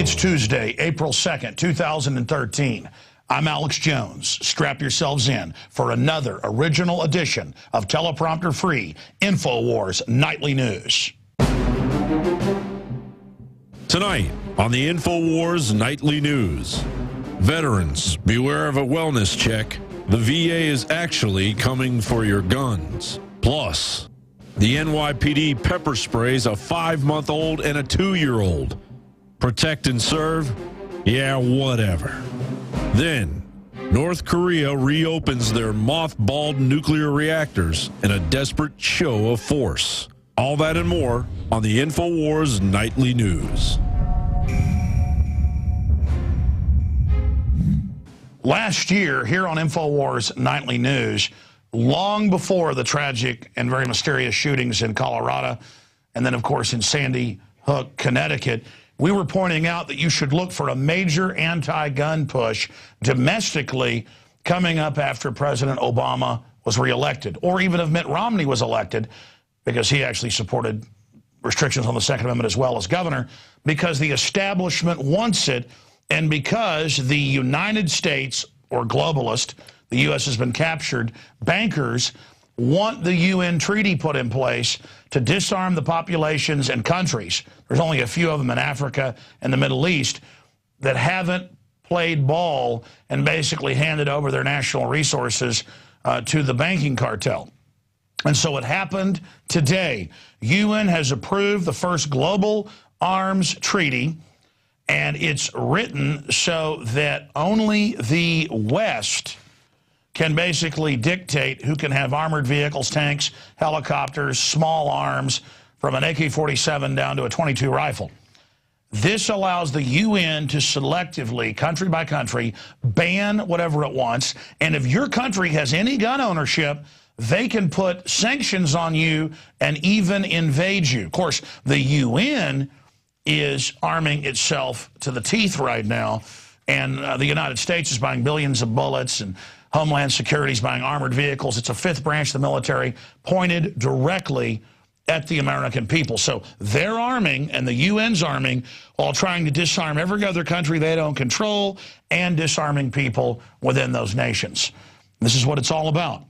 It's Tuesday, April 2nd, 2013. I'm Alex Jones. Strap yourselves in for another original edition of teleprompter-free Infowars Nightly News. Tonight on the Infowars Nightly News, veterans, beware of a wellness check. The VA is actually coming for your guns. Plus, the NYPD pepper sprays a 5-month-old and a 2-year-old. Protect and serve? Yeah, whatever. Then, North Korea reopens their mothballed nuclear reactors in a desperate show of force. All that and more on the Infowars Nightly News. Last year, here on Infowars Nightly News, long before the tragic and very mysterious shootings in Colorado, and then, of course, in Sandy Hook, Connecticut, we were pointing out that you should look for a major anti-gun push domestically coming up after President Obama was reelected, or even if Mitt Romney was elected, because he actually supported restrictions on the Second Amendment as well as governor, because the establishment wants it, and because the United States, or globalist, the U.S. has been captured, bankers want the UN treaty put in place to disarm the populations and countries. There's only a few of them in Africa and the Middle East that haven't played ball and basically handed over their national resources to the banking cartel. And so it happened today. UN has approved the first global arms treaty, and it's written so that only the West can basically dictate who can have armored vehicles, tanks, helicopters, small arms, from an AK-47 down to a .22 rifle. This allows the UN to selectively, country by country, ban whatever it wants, and if your country has any gun ownership, they can put sanctions on you and even invade you. Of course, the UN is arming itself to the teeth right now, and the United States is buying billions of bullets, and Homeland Security is buying armored vehicles. It's a fifth branch of the military pointed directly at the American people. So they're arming, and the UN's arming, while trying to disarm every other country they don't control and disarming people within those nations. This is what it's all about.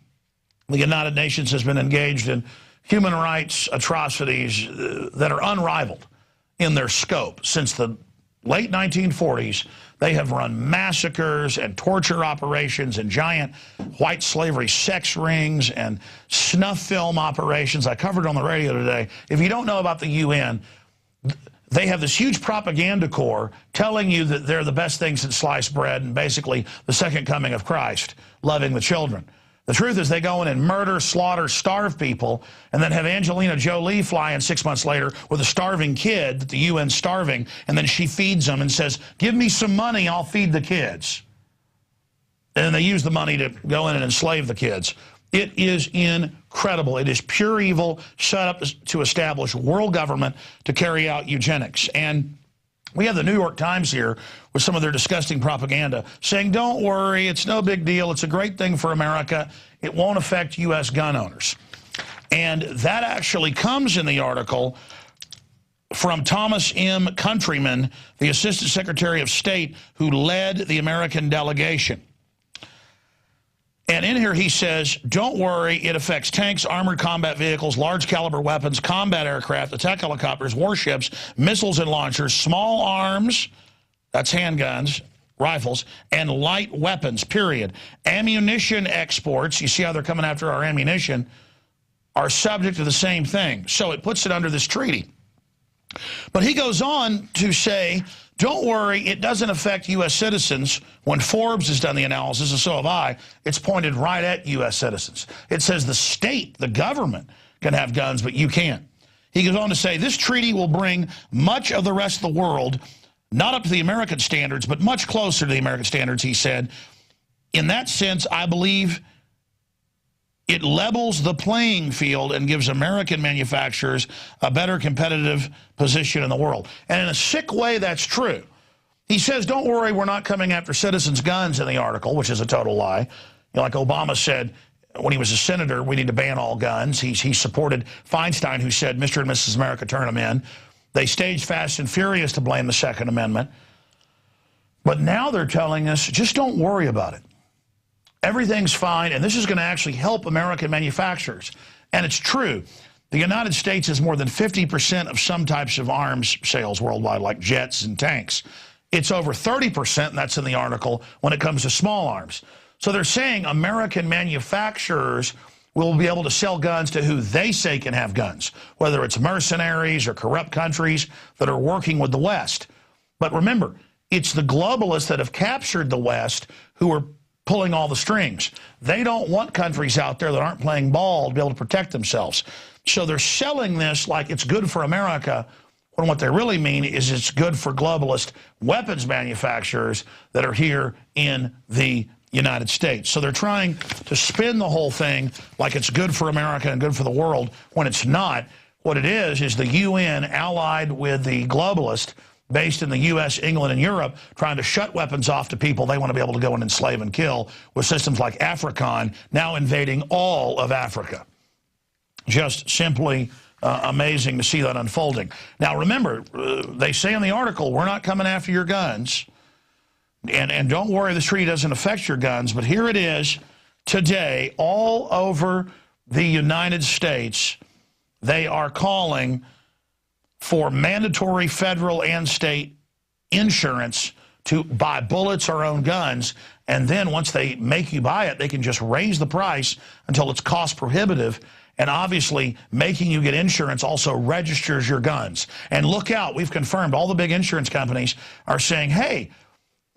The United Nations has been engaged in human rights atrocities that are unrivaled in their scope. Since the late 1940s, they have run massacres and torture operations and giant white slavery sex rings and snuff film operations. I covered it on the radio today. If you don't know about the UN, they have this huge propaganda corps telling you that they're the best thing since sliced bread and basically the second coming of Christ, loving the children. The truth is they go in and murder, slaughter, starve people, and then have Angelina Jolie fly in 6 months later with a starving kid that the UN's starving, and then she feeds them and says, give me some money, I'll feed the kids. And then they use the money to go in and enslave the kids. It is incredible. It is pure evil set up to establish world government to carry out eugenics. And we have the New York Times here with some of their disgusting propaganda saying, don't worry, it's no big deal. It's a great thing for America. It won't affect U.S. gun owners. And that actually comes in the article from Thomas M. Countryman, the Assistant Secretary of State who led the American delegation. And in here he says, don't worry, it affects tanks, armored combat vehicles, large caliber weapons, combat aircraft, attack helicopters, warships, missiles and launchers, small arms, that's handguns, rifles, and light weapons, period. Ammunition exports, you see how they're coming after our ammunition, are subject to the same thing. So it puts it under this treaty. But he goes on to say, don't worry, it doesn't affect U.S. citizens. When Forbes has done the analysis, and so have I, it's pointed right at U.S. citizens. It says the state, the government, can have guns, but you can't. He goes on to say, this treaty will bring much of the rest of the world, not up to the American standards, but much closer to the American standards, he said. In that sense, I believe it levels the playing field and gives American manufacturers a better competitive position in the world. And in a sick way, that's true. He says, don't worry, we're not coming after citizens' guns in the article, which is a total lie. You know, like Obama said when he was a senator, we need to ban all guns. He supported Feinstein, who said, Mr. and Mrs. America, turn them in. They staged Fast and Furious to blame the Second Amendment. But now they're telling us, just don't worry about it. Everything's fine, and this is going to actually help American manufacturers. And it's true. The United States is more than 50% of some types of arms sales worldwide, like jets and tanks. It's over 30%, and that's in the article, when it comes to small arms. So they're saying American manufacturers will be able to sell guns to who they say can have guns, whether it's mercenaries or corrupt countries that are working with the West. But remember, it's the globalists that have captured the West who are pulling all the strings. They don't want countries out there that aren't playing ball to be able to protect themselves. So they're selling this like it's good for America, when what they really mean is it's good for globalist weapons manufacturers that are here in the United States. So they're trying to spin the whole thing like it's good for America and good for the world, when it's not. What it is the UN allied with the globalist based in the U.S., England, and Europe, trying to shut weapons off to people they want to be able to go and enslave and kill, with systems like Africon now invading all of Africa. Just simply amazing to see that unfolding. Now remember, they say in the article, we're not coming after your guns, and don't worry, this treaty doesn't affect your guns, but here it is today, all over the United States, they are calling for mandatory federal and state insurance to buy bullets or own guns, and then once they make you buy it, they can just raise the price until it's cost prohibitive. And obviously, making you get insurance also registers your guns. And look out, we've confirmed all the big insurance companies are saying, hey,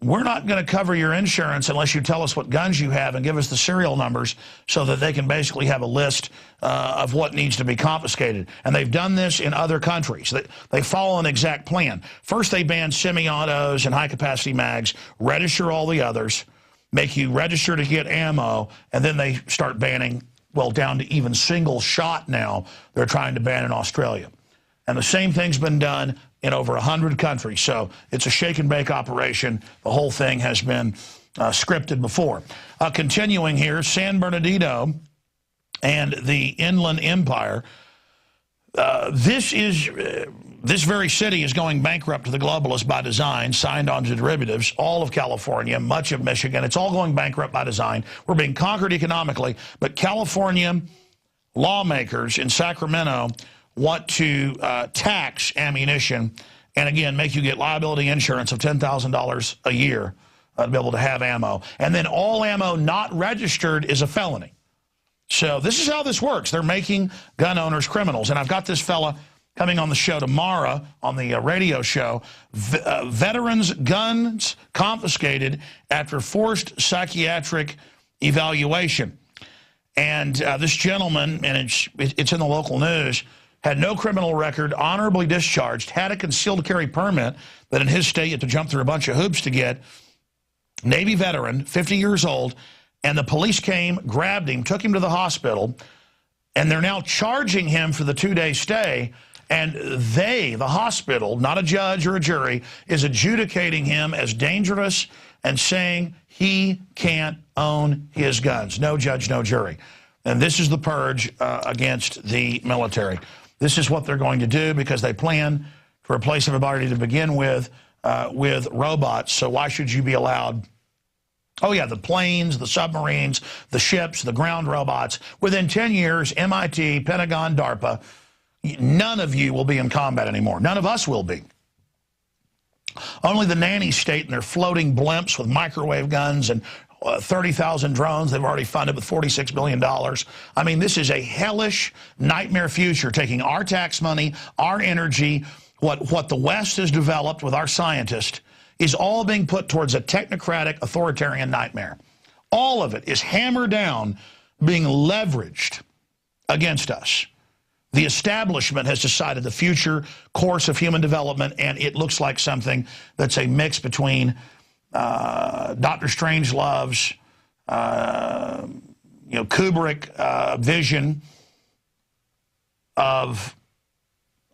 we're not going to cover your insurance unless you tell us what guns you have and give us the serial numbers, so that they can basically have a list of what needs to be confiscated. And they've done this in other countries. They follow an exact plan. First, they ban semi-autos and high-capacity mags, register all the others, make you register to get ammo, and then they start banning, well, down to even single shot now, they're trying to ban in Australia. And the same thing's been done in over 100 countries. So it's a shake and bake operation. The whole thing has been scripted before. Continuing here, San Bernardino and the Inland Empire. This very city is going bankrupt to the globalists by design, signed onto derivatives. All of California, much of Michigan, it's all going bankrupt by design. We're being conquered economically, but California lawmakers in Sacramento want to tax ammunition and, again, make you get liability insurance of $10,000 a year to be able to have ammo. And then all ammo not registered is a felony. So this is how this works. They're making gun owners criminals. And I've got this fella coming on the show tomorrow on the radio show. Veterans' guns confiscated after forced psychiatric evaluation. And this gentleman, and it's in the local news, had no criminal record, honorably discharged, had a concealed carry permit that in his state you had to jump through a bunch of hoops to get. Navy veteran, 50 years old, and the police came, grabbed him, took him to the hospital, and they're now charging him for the 2-day stay. And they, the hospital, not a judge or a jury, is adjudicating him as dangerous and saying he can't own his guns. No judge, no jury. And this is the purge against the military. This is what they're going to do because they plan to replace everybody to begin with robots. So why should you be allowed? Oh, yeah, the planes, the submarines, the ships, the ground robots. Within 10 years, MIT, Pentagon, DARPA, none of you will be in combat anymore. None of us will be. Only the nanny state and their floating blimps with microwave guns and 30,000 drones they've already funded with $46 billion. I mean, this is a hellish nightmare future, taking our tax money, our energy, what the West has developed with our scientists, is all being put towards a technocratic, authoritarian nightmare. All of it is hammered down, being leveraged against us. The establishment has decided the future course of human development, and it looks like something that's a mix between Dr. Strangelove's, Kubrick vision of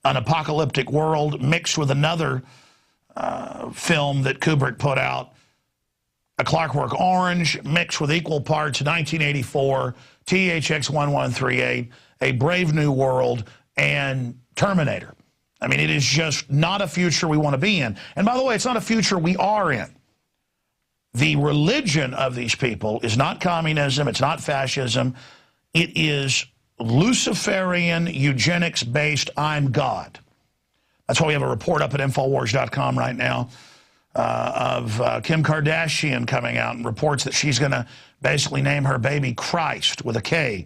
an apocalyptic world mixed with another film that Kubrick put out, A Clockwork Orange, mixed with equal parts 1984, THX 1138, A Brave New World, and Terminator. I mean, it is just not a future we want to be in. And by the way, it's not a future we are in. The religion of these people is not communism. It's not fascism. It is Luciferian, eugenics-based, I'm God. That's why we have a report up at Infowars.com right now of Kim Kardashian coming out and reports that she's going to basically name her baby Christ with a K,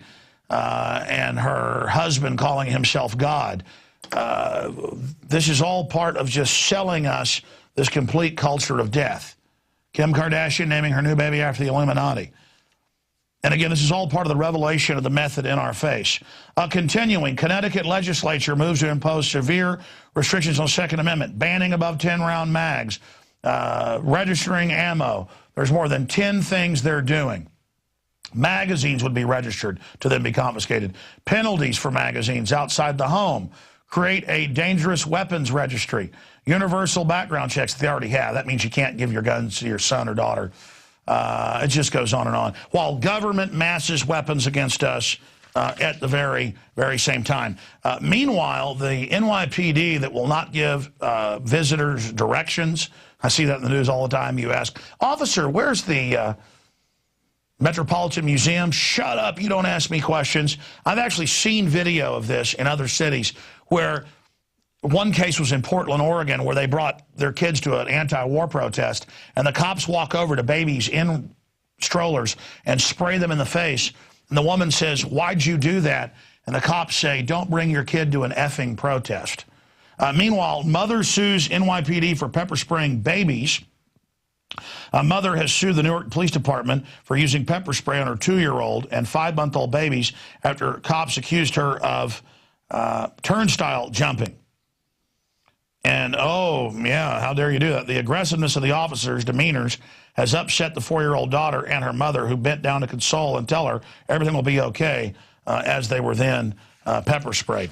and her husband calling himself God. This is all part of just selling us this complete culture of death. Kim Kardashian naming her new baby after the Illuminati. And again, this is all part of the revelation of the method in our face. Continuing, Connecticut Legislature moves to impose severe restrictions on Second Amendment, banning above 10-round mags, registering ammo. There's more than 10 things they're doing. Magazines would be registered to then be confiscated. Penalties for magazines outside the home. Create a dangerous weapons registry. Universal background checks that they already have. That means you can't give your guns to your son or daughter. It just goes on and on. While government masses weapons against us at the very, very same time. Meanwhile, the NYPD that will not give visitors directions. I see that in the news all the time. You ask, officer, where's the Metropolitan Museum? Shut up, you don't ask me questions. I've actually seen video of this in other cities where one case was in Portland, Oregon, where they brought their kids to an anti-war protest, and the cops walk over to babies in strollers and spray them in the face. And the woman says, why'd you do that? And the cops say, don't bring your kid to an effing protest. Meanwhile, mother sues NYPD for pepper spraying babies. A mother has sued the Newark Police Department for using pepper spray on her 2-year-old and 5-month-old babies after cops accused her of turnstile jumping. And, oh, yeah, how dare you do that? The aggressiveness of the officers' demeanors has upset the 4-year-old daughter and her mother, who bent down to console and tell her everything will be okay, as they were then pepper sprayed.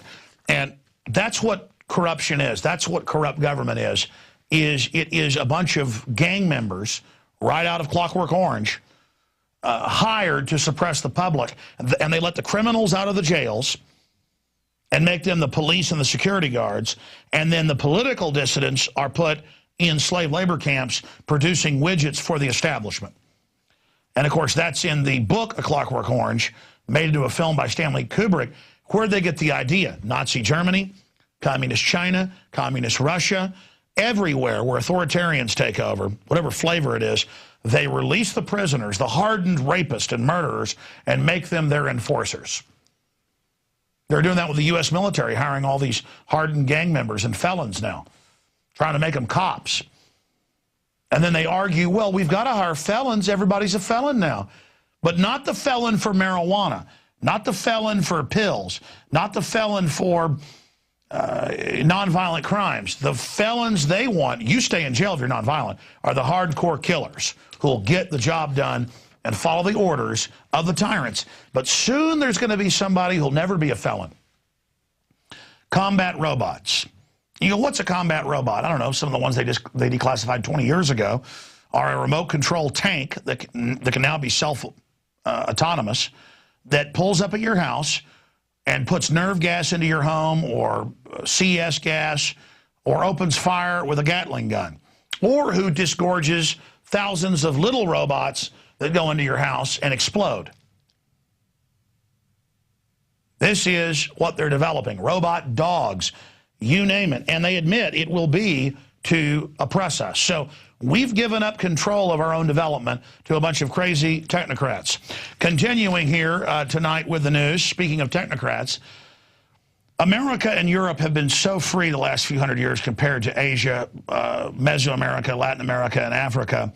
And that's what corruption is. That's what corrupt government is it is a bunch of gang members right out of Clockwork Orange hired to suppress the public. And they let the criminals out of the jails and make them the police and the security guards, and then the political dissidents are put in slave labor camps producing widgets for the establishment. And, of course, that's in the book A Clockwork Orange, made into a film by Stanley Kubrick. Where'd they get the idea? Nazi Germany, Communist China, Communist Russia, everywhere where authoritarians take over, whatever flavor it is, they release the prisoners, the hardened rapists and murderers, and make them their enforcers. They're doing that with the U.S. military, hiring all these hardened gang members and felons now, trying to make them cops. And then they argue, well, we've got to hire felons. Everybody's a felon now. But not the felon for marijuana, not the felon for pills, not the felon for nonviolent crimes. The felons they want, you stay in jail if you're nonviolent, are the hardcore killers who will get the job done and follow the orders of the tyrants. But soon there's going to be somebody who'll never be a felon. Combat robots. You go, what's a combat robot? I don't know. Some of the ones they declassified 20 years ago are a remote control tank that can now be self-autonomous, that pulls up at your house and puts nerve gas into your home, or CS gas, or opens fire with a Gatling gun, or who disgorges thousands of little robots that go into your house and explode. This is what they're developing. Robot dogs, you name it. And they admit it will be to oppress us. So we've given up control of our own development to a bunch of crazy technocrats. Continuing here tonight with the news, speaking of technocrats, America and Europe have been so free the last few hundred years compared to Asia, Mesoamerica, Latin America, and Africa,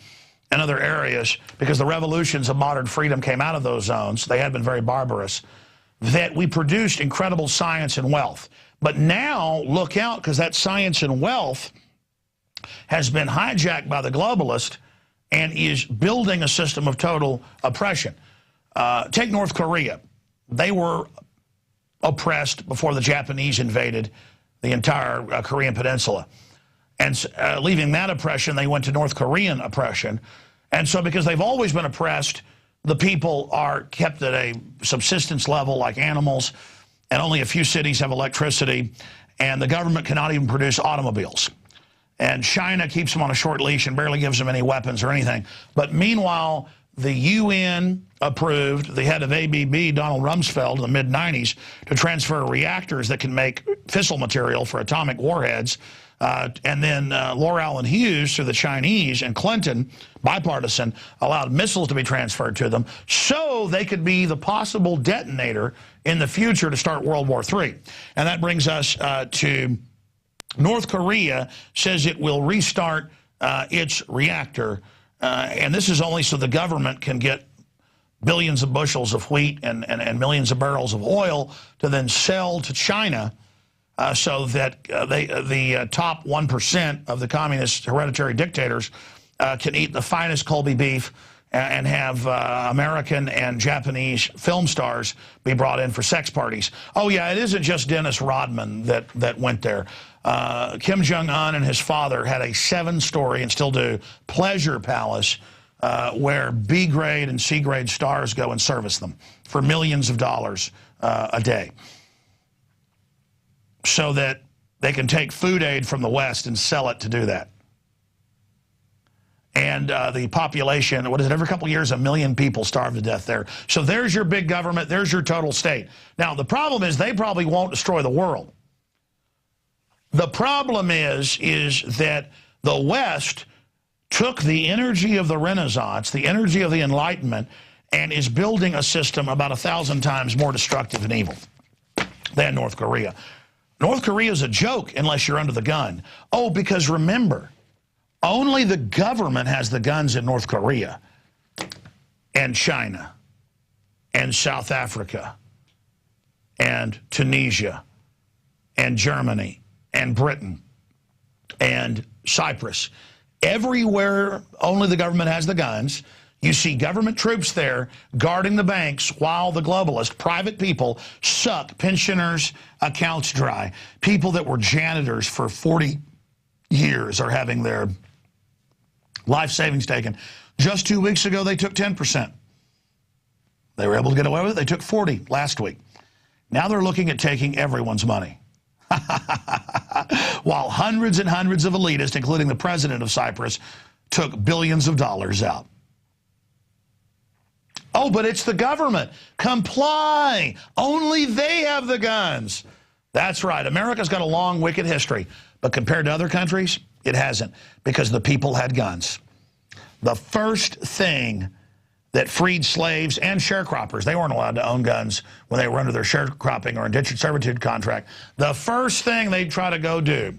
and other areas, because the revolutions of modern freedom came out of those zones. They had been very barbarous, that we produced incredible science and wealth. But now, look out, because that science and wealth has been hijacked by the globalist and is building a system of total oppression. Take North Korea. They were oppressed before the Japanese invaded the entire Korean peninsula. And leaving that oppression, they went to North Korean oppression. And so because they've always been oppressed, the people are kept at a subsistence level like animals, and only a few cities have electricity. and the government cannot even produce automobiles. And China keeps them on a short leash and barely gives them any weapons or anything. But meanwhile, the UN approved the head of ABB, Donald Rumsfeld, in the mid-90s to transfer reactors that can make fissile material for atomic warheads. And then Laura Allen Hughes, through the Chinese, and Clinton, bipartisan, allowed missiles to be transferred to them so they could be the possible detonator in the future to start World War III. And that brings us to North Korea says it will restart its reactor. And this is only so the government can get billions of bushels of wheat and millions of barrels of oil to then sell to China so that the top 1% of the communist hereditary dictators can eat the finest Colby beef and have American and Japanese film stars be brought in for sex parties. Oh, yeah, it isn't just Dennis Rodman that went there. Kim Jong-un and his father had a 7-story, and still do, pleasure palace where B-grade and C-grade stars go and service them for millions of dollars a day, so that they can take food aid from the West and sell it to do that. And the population, what is it, every couple of years, 1 million people starve to death there. So there's your big government, there's your total state. Now, the problem is they probably won't destroy the world. The problem is that the West took the energy of the Renaissance, the energy of the Enlightenment, and is building a system about 1,000 times more destructive and evil than North Korea. North Korea is a joke unless you're under the gun. Oh, because remember, only the government has the guns in North Korea and China and South Africa and Tunisia and Germany and Britain and Cyprus. Everywhere only the government has the guns. You see government troops there guarding the banks while the globalist, private people, suck pensioners' accounts dry. People that were janitors for 40 years are having their life savings taken. Just 2 weeks ago, they took 10%. They were able to get away with it. They took 40 last week. Now they're looking at taking everyone's money. While hundreds and hundreds of elitists, including the president of Cyprus, took billions of dollars out. Oh, but it's the government. Comply. Only they have the guns. That's right. America's got a long, wicked history. But compared to other countries, it hasn't, because the people had guns. The first thing that freed slaves and sharecroppers, they weren't allowed to own guns when they were under their sharecropping or indentured servitude contract. The first thing they'd try to go do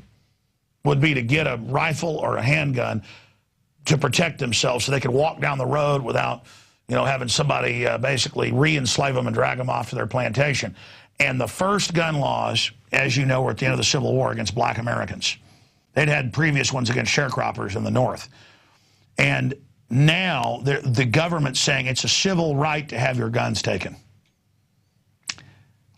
would be to get a rifle or a handgun to protect themselves so they could walk down the road without, having somebody basically re-enslave them and drag them off to their plantation. And the first gun laws, as you know, were at the end of the Civil War against black Americans. They'd had previous ones against sharecroppers in the North. And now the government's saying it's a civil right to have your guns taken.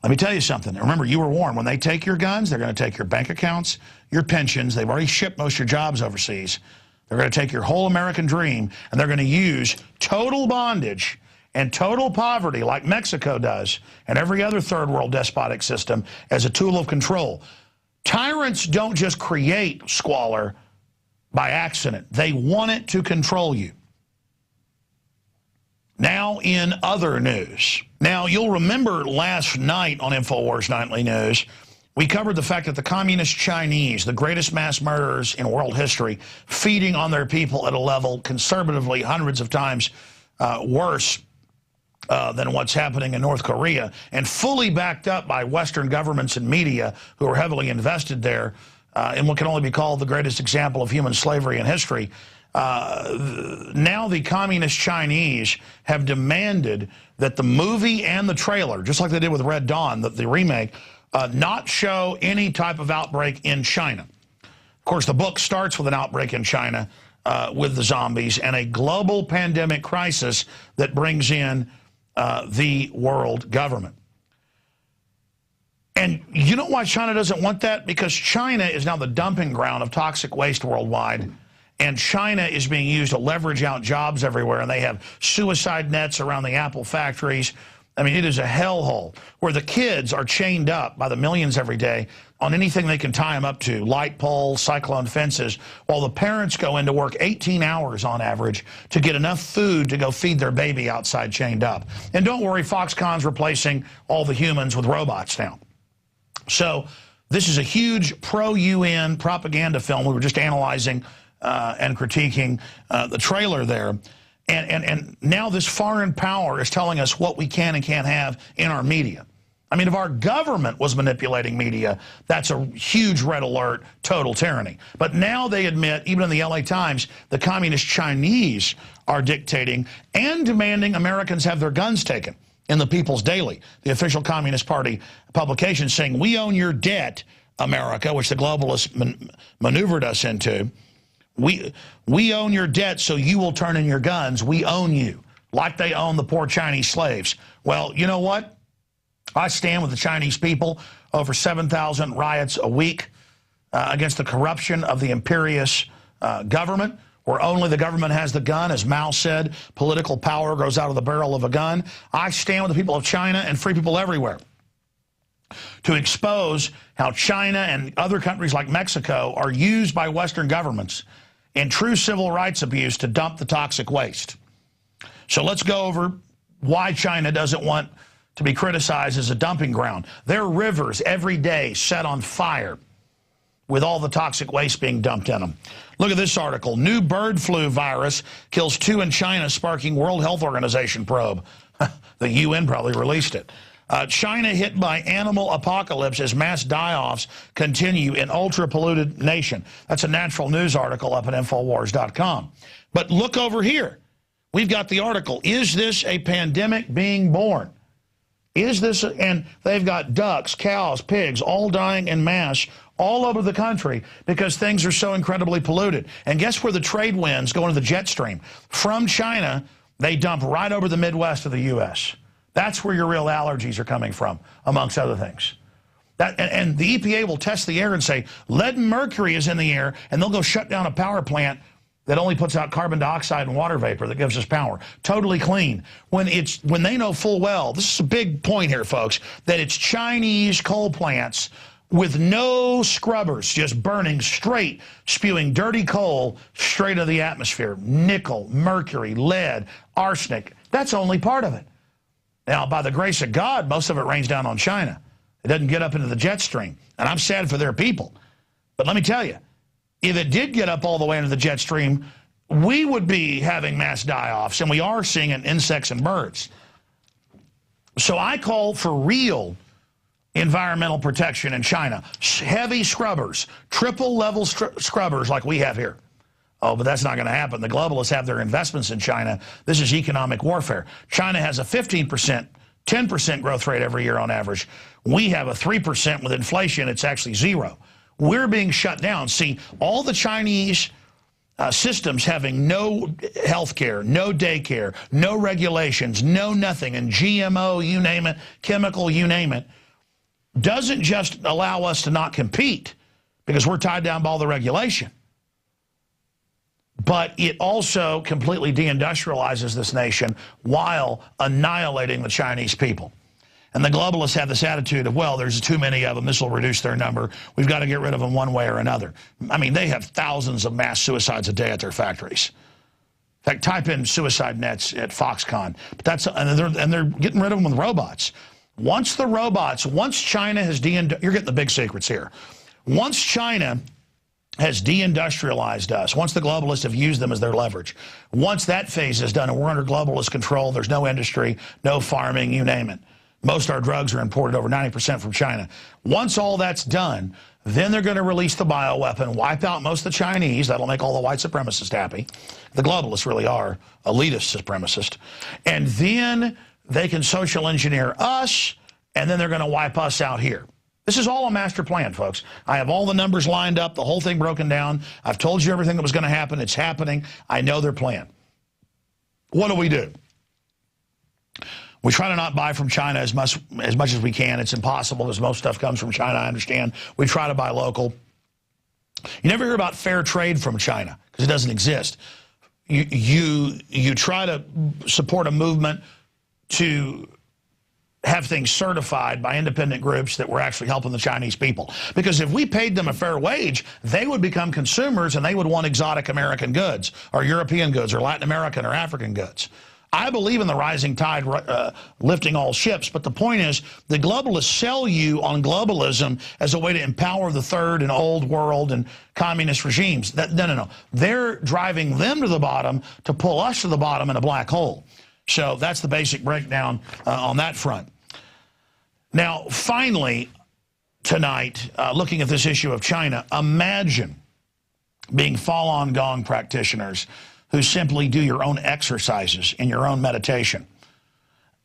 Let me tell you something. Remember, you were warned. When they take your guns, they're going to take your bank accounts, your pensions. They've already shipped most of your jobs overseas. They're going to take your whole American dream, and they're going to use total bondage and total poverty, like Mexico does, and every other third world despotic system, as a tool of control. Tyrants don't just create squalor by accident. They want it to control you. Now in other news. Now, you'll remember last night on Infowars Nightly News, we covered the fact that the communist Chinese, the greatest mass murderers in world history, feeding on their people at a level conservatively hundreds of times worse than what's happening in North Korea, and fully backed up by Western governments and media who are heavily invested there in what can only be called the greatest example of human slavery in history. Now the communist Chinese have demanded that the movie and the trailer, just like they did with Red Dawn, the remake, not show any type of outbreak in China. Of course, the book starts with an outbreak in China with the zombies and a global pandemic crisis that brings in the world government. And you know why China doesn't want that? Because China is now the dumping ground of toxic waste worldwide. And China is being used to leverage out jobs everywhere. And they have suicide nets around the Apple factories. I mean, it is a hellhole where the kids are chained up by the millions every day on anything they can tie them up to, light poles, cyclone fences, while the parents go into work 18 hours on average to get enough food to go feed their baby outside chained up. And don't worry, Foxconn's replacing all the humans with robots now. So this is a huge pro-UN propaganda film. We were just analyzing and critiquing the trailer there. And now this foreign power is telling us what we can and can't have in our media. I mean, if our government was manipulating media, that's a huge red alert, total tyranny. But now they admit, even in the LA Times, the communist Chinese are dictating and demanding Americans have their guns taken in the People's Daily, the official Communist Party publication, saying, we own your debt, America, which the globalists maneuvered us into. We own your debt, so you will turn in your guns. We own you, like they own the poor Chinese slaves. Well, you know what? I stand with the Chinese people. Over 7,000 riots a week against the corruption of the imperious government, where only the government has the gun. As Mao said, political power grows out of the barrel of a gun. I stand with the people of China and free people everywhere to expose how China and other countries like Mexico are used by Western governments in true civil rights abuse to dump the toxic waste. So let's go over why China doesn't want to be criticized as a dumping ground. Their rivers every day set on fire with all the toxic waste being dumped in them. Look at this article. New bird flu virus kills 2 in China, sparking World Health Organization probe. The UN probably released it. China hit by animal apocalypse as mass die-offs continue in ultra-polluted nation. That's a natural news article up at Infowars.com. But look over here. We've got the article. Is this a pandemic being born? Is this, and they've got ducks, cows, pigs, all dying en masse all over the country because things are so incredibly polluted. And guess where the trade winds go into the jet stream? From China, they dump right over the Midwest of the U.S. That's where your real allergies are coming from, amongst other things. And the EPA will test the air and say, lead and mercury is in the air, and they'll go shut down a power plant that only puts out carbon dioxide and water vapor that gives us power. Totally clean. When they know full well, this is a big point here, folks, that it's Chinese coal plants with no scrubbers, just burning straight, spewing dirty coal straight into the atmosphere. Nickel, mercury, lead, arsenic. That's only part of it. Now, by the grace of God, most of it rains down on China. It doesn't get up into the jet stream. And I'm sad for their people. But let me tell you, if it did get up all the way into the jet stream, we would be having mass die-offs, and we are seeing it in insects and birds. So I call for real environmental protection in China. Heavy scrubbers, triple-level scrubbers like we have here. Oh, but that's not going to happen. The globalists have their investments in China. This is economic warfare. China has a 15%, 10% growth rate every year on average. We have a 3% with inflation. It's actually 0. We're being shut down. See, all the Chinese systems having no health care, no daycare, no regulations, no nothing, and GMO, you name it, chemical, you name it, doesn't just allow us to not compete because we're tied down by all the regulation, but it also completely deindustrializes this nation while annihilating the Chinese people. And the globalists have this attitude of, well, there's too many of them. This will reduce their number. We've got to get rid of them one way or another. I mean, they have thousands of mass suicides a day at their factories. In fact, type in suicide nets at Foxconn. But that's, and they're getting rid of them with robots. Once China has you're getting the big secrets here. Once China has deindustrialized us, once the globalists have used them as their leverage, once that phase is done and we're under globalist control, there's no industry, no farming, you name it. Most of our drugs are imported, over 90% from China. Once all that's done, then they're going to release the bioweapon, wipe out most of the Chinese. That'll make all the white supremacists happy. The globalists really are elitist supremacists. And then they can social engineer us, and then they're going to wipe us out here. This is all a master plan, folks. I have all the numbers lined up, the whole thing broken down. I've told you everything that was going to happen. It's happening. I know their plan. What do? We try to not buy from China as much as we can. It's impossible because most stuff comes from China, I understand. We try to buy local. You never hear about fair trade from China because it doesn't exist. You try to support a movement to have things certified by independent groups that were actually helping the Chinese people. Because if we paid them a fair wage, they would become consumers and they would want exotic American goods or European goods or Latin American or African goods. I believe in the rising tide lifting all ships, but the point is the globalists sell you on globalism as a way to empower the third and old world and communist regimes. No. They're driving them to the bottom to pull us to the bottom in a black hole. So that's the basic breakdown on that front. Now, finally, tonight, looking at this issue of China, imagine being Falun Gong practitioners who simply do your own exercises in your own meditation.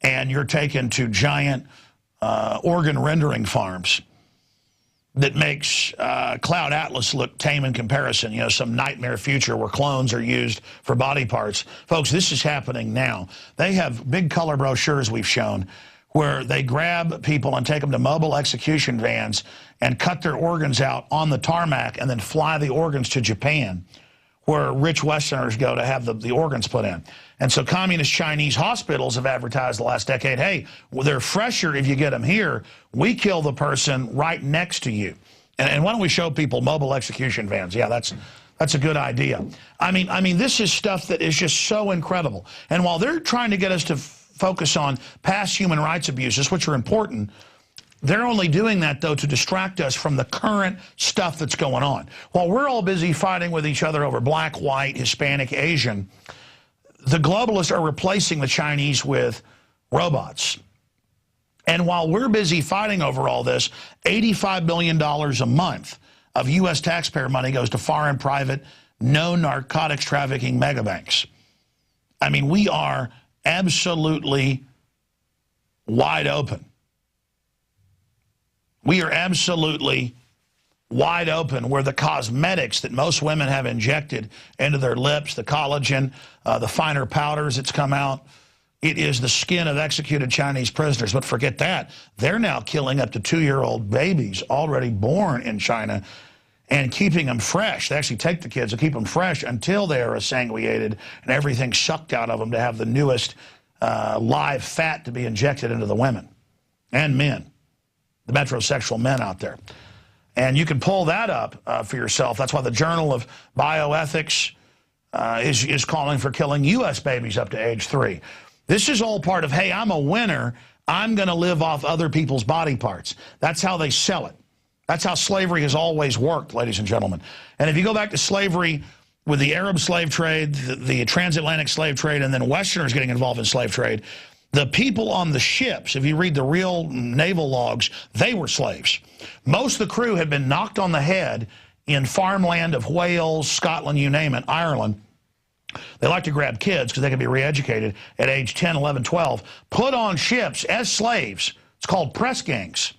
And you're taken to giant organ rendering farms that makes Cloud Atlas look tame in comparison, you know, some nightmare future where clones are used for body parts. Folks, this is happening now. They have big color brochures we've shown where they grab people and take them to mobile execution vans and cut their organs out on the tarmac and then fly the organs to Japan, where rich Westerners go to have the organs put in. And so communist Chinese hospitals have advertised the last decade, hey, well, they're fresher if you get them here. We kill the person right next to you. And why don't we show people mobile execution vans? Yeah, that's a good idea. I mean, this is stuff that is just so incredible. And while they're trying to get us to focus on past human rights abuses, which are important, they're only doing that, though, to distract us from the current stuff that's going on. While we're all busy fighting with each other over black, white, Hispanic, Asian, the globalists are replacing the Chinese with robots. And while we're busy fighting over all this, $85 billion a month of U.S. taxpayer money goes to foreign private, no narcotics trafficking megabanks. I mean, we are absolutely wide open. We are absolutely wide open where the cosmetics that most women have injected into their lips, the collagen, the finer powders that's come out, it is the skin of executed Chinese prisoners. But forget that. They're now killing up to 2-year-old babies already born in China and keeping them fresh. They actually take the kids and keep them fresh until they are sanguinated and everything sucked out of them to have the newest live fat to be injected into the women and men, the metrosexual men out there. And you can pull that up for yourself. That's why the Journal of Bioethics is calling for killing U.S. babies up to age 3. This is all part of, hey, I'm a winner. I'm going to live off other people's body parts. That's how they sell it. That's how slavery has always worked, ladies and gentlemen. And if you go back to slavery with the Arab slave trade, the transatlantic slave trade, and then Westerners getting involved in slave trade, the people on the ships, if you read the real naval logs, they were slaves. Most of the crew had been knocked on the head in farmland of Wales, Scotland, you name it, Ireland. They like to grab kids because they can be re-educated at age 10, 11, 12, put on ships as slaves. It's called press gangs.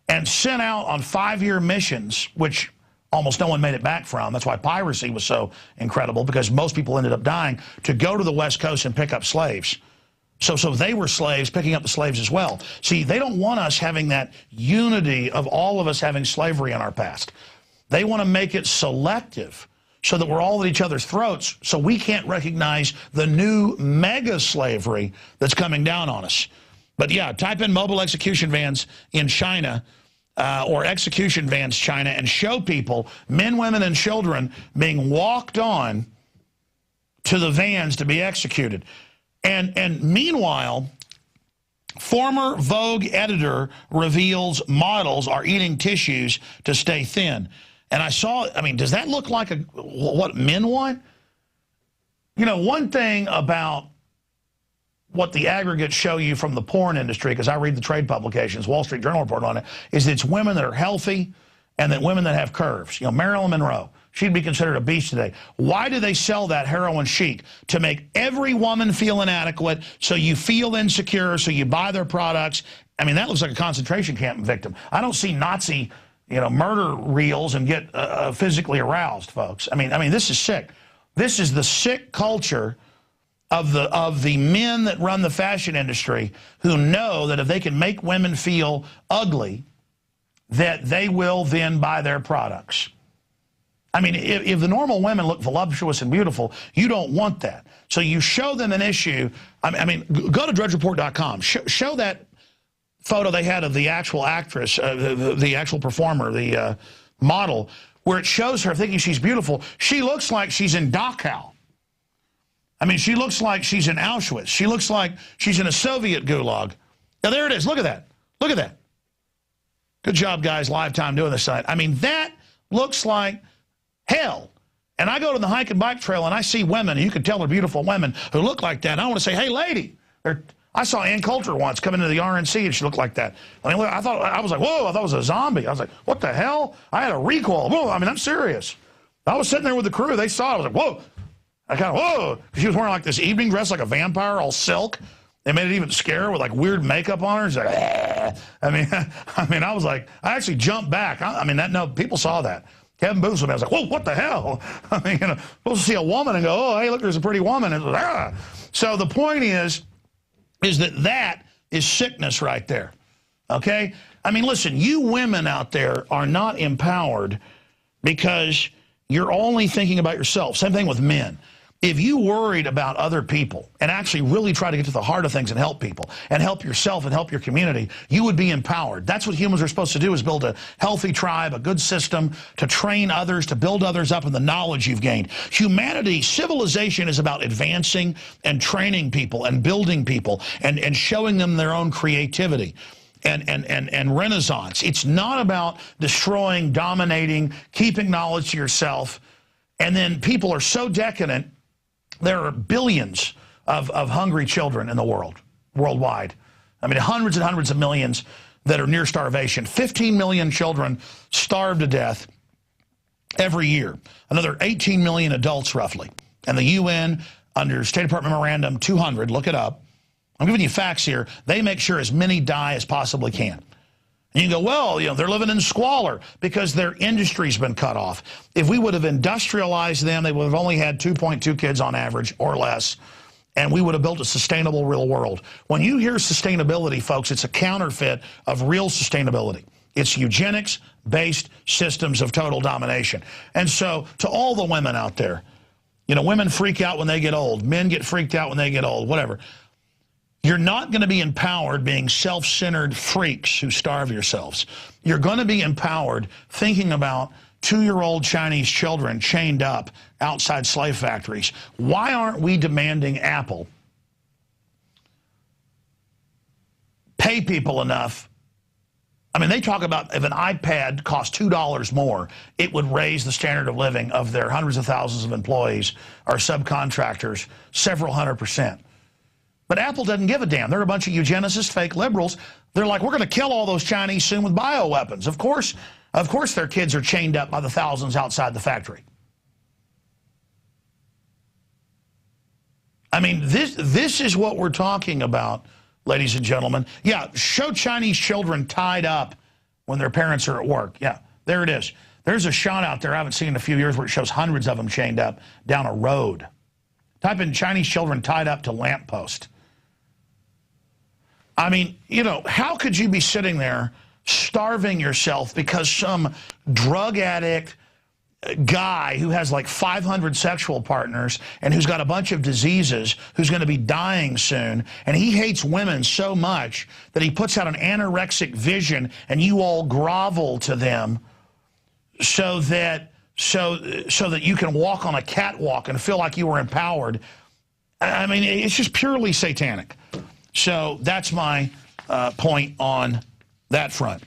And sent out on 5-year missions, which almost no one made it back from. That's why piracy was so incredible, because most people ended up dying, to go to the West Coast and pick up slaves. So they were slaves picking up the slaves as well. See, they don't want us having that unity of all of us having slavery in our past. They want to make it selective so that we're all at each other's throats, so we can't recognize the new mega slavery that's coming down on us. But yeah, type in mobile execution vans in China or execution vans China and show people, men, women, and children being walked on to the vans to be executed. And meanwhile, former Vogue editor reveals models are eating tissues to stay thin. And I saw, I mean, does that look like what men want? You know, one thing about what the aggregates show you from the porn industry, because I read the trade publications, Wall Street Journal report on it, is that it's women that are healthy and that women that have curves. You know, Marilyn Monroe, she'd be considered a beast today. Why do they sell that heroin chic? To make every woman feel inadequate, so you feel insecure, so you buy their products. I mean, that looks like a concentration camp victim. I don't see Nazi, you know, murder reels and get physically aroused, folks. I mean, this is sick. This is the sick culture of the men that run the fashion industry, who know that if they can make women feel ugly, that they will then buy their products. I mean, if the normal women look voluptuous and beautiful, you don't want that. So you show them an issue. I mean, go to drudgereport.com. Show that photo they had of the actual actress, the actual performer, the model, where it shows her thinking she's beautiful. She looks like she's in Dachau. I mean, she looks like she's in Auschwitz. She looks like she's in a Soviet gulag. Now, there it is. Look at that. Look at that. Good job, guys, live time doing this side. I mean, that looks like hell. And I go to the hike and bike trail, and I see women, and you can tell they're beautiful women who look like that. And I want to say, hey, lady. I saw Ann Coulter once come into the RNC, and she looked like that. I mean, I was like, whoa, I thought it was a zombie. I was like, what the hell? I had a recoil. Whoa, I mean, I'm serious. I was sitting there with the crew. They saw it. I was like, whoa. I kind of, whoa. She was wearing like this evening dress like a vampire, all silk. They made it even scare with like weird makeup on her. She's like, eh. I mean, I was like, I actually jumped back. People saw that. Kevin Booth was, I was like, whoa, what the hell? I mean, supposed to see a woman and go, oh, hey, look, there's a pretty woman. And ah. So the point is that is sickness right there. Okay? I mean, listen, you women out there are not empowered because you're only thinking about yourself. Same thing with men. If you worried about other people and actually really try to get to the heart of things and help people and help yourself and help your community, you would be empowered. That's what humans are supposed to do, is build a healthy tribe, a good system, to train others, to build others up in the knowledge you've gained. Humanity, civilization is about advancing and training people and building people and showing them their own creativity and renaissance. It's not about destroying, dominating, keeping knowledge to yourself. And then people are so decadent. There are billions of hungry children in the world, worldwide. I mean, hundreds and hundreds of millions that are near starvation. 15 million children starve to death every year. Another 18 million adults, roughly. And the UN, under State Department Memorandum 200, look it up. I'm giving you facts here. They make sure as many die as possibly can. And you can go, well, you know, they're living in squalor because their industry's been cut off. If we would have industrialized them, they would have only had 2.2 kids on average or less, and we would have built a sustainable real world. When you hear sustainability, folks, it's a counterfeit of real sustainability. It's eugenics-based systems of total domination. And so to all the women out there, you know, women freak out when they get old. Men get freaked out when they get old, whatever. You're not going to be empowered being self-centered freaks who starve yourselves. You're going to be empowered thinking about 2-year-old Chinese children chained up outside slave factories. Why aren't we demanding Apple pay people enough? I mean, they talk about if an iPad cost $2 more, it would raise the standard of living of their hundreds of thousands of employees or subcontractors several hundred%. But Apple doesn't give a damn. They're a bunch of eugenicists, fake liberals. They're like, we're going to kill all those Chinese soon with bioweapons. Of course their kids are chained up by the thousands outside the factory. I mean, this is what we're talking about, ladies and gentlemen. Yeah, show Chinese children tied up when their parents are at work. Yeah, there it is. There's a shot out there I haven't seen in a few years where it shows hundreds of them chained up down a road. Type in Chinese children tied up to lamppost. I mean, you know, how could you be sitting there starving yourself because some drug addict guy who has like 500 sexual partners and who's got a bunch of diseases, who's going to be dying soon, and he hates women so much that he puts out an anorexic vision and you all grovel to them so that you can walk on a catwalk and feel like you were empowered. I mean, it's just purely satanic. So that's my point on that front.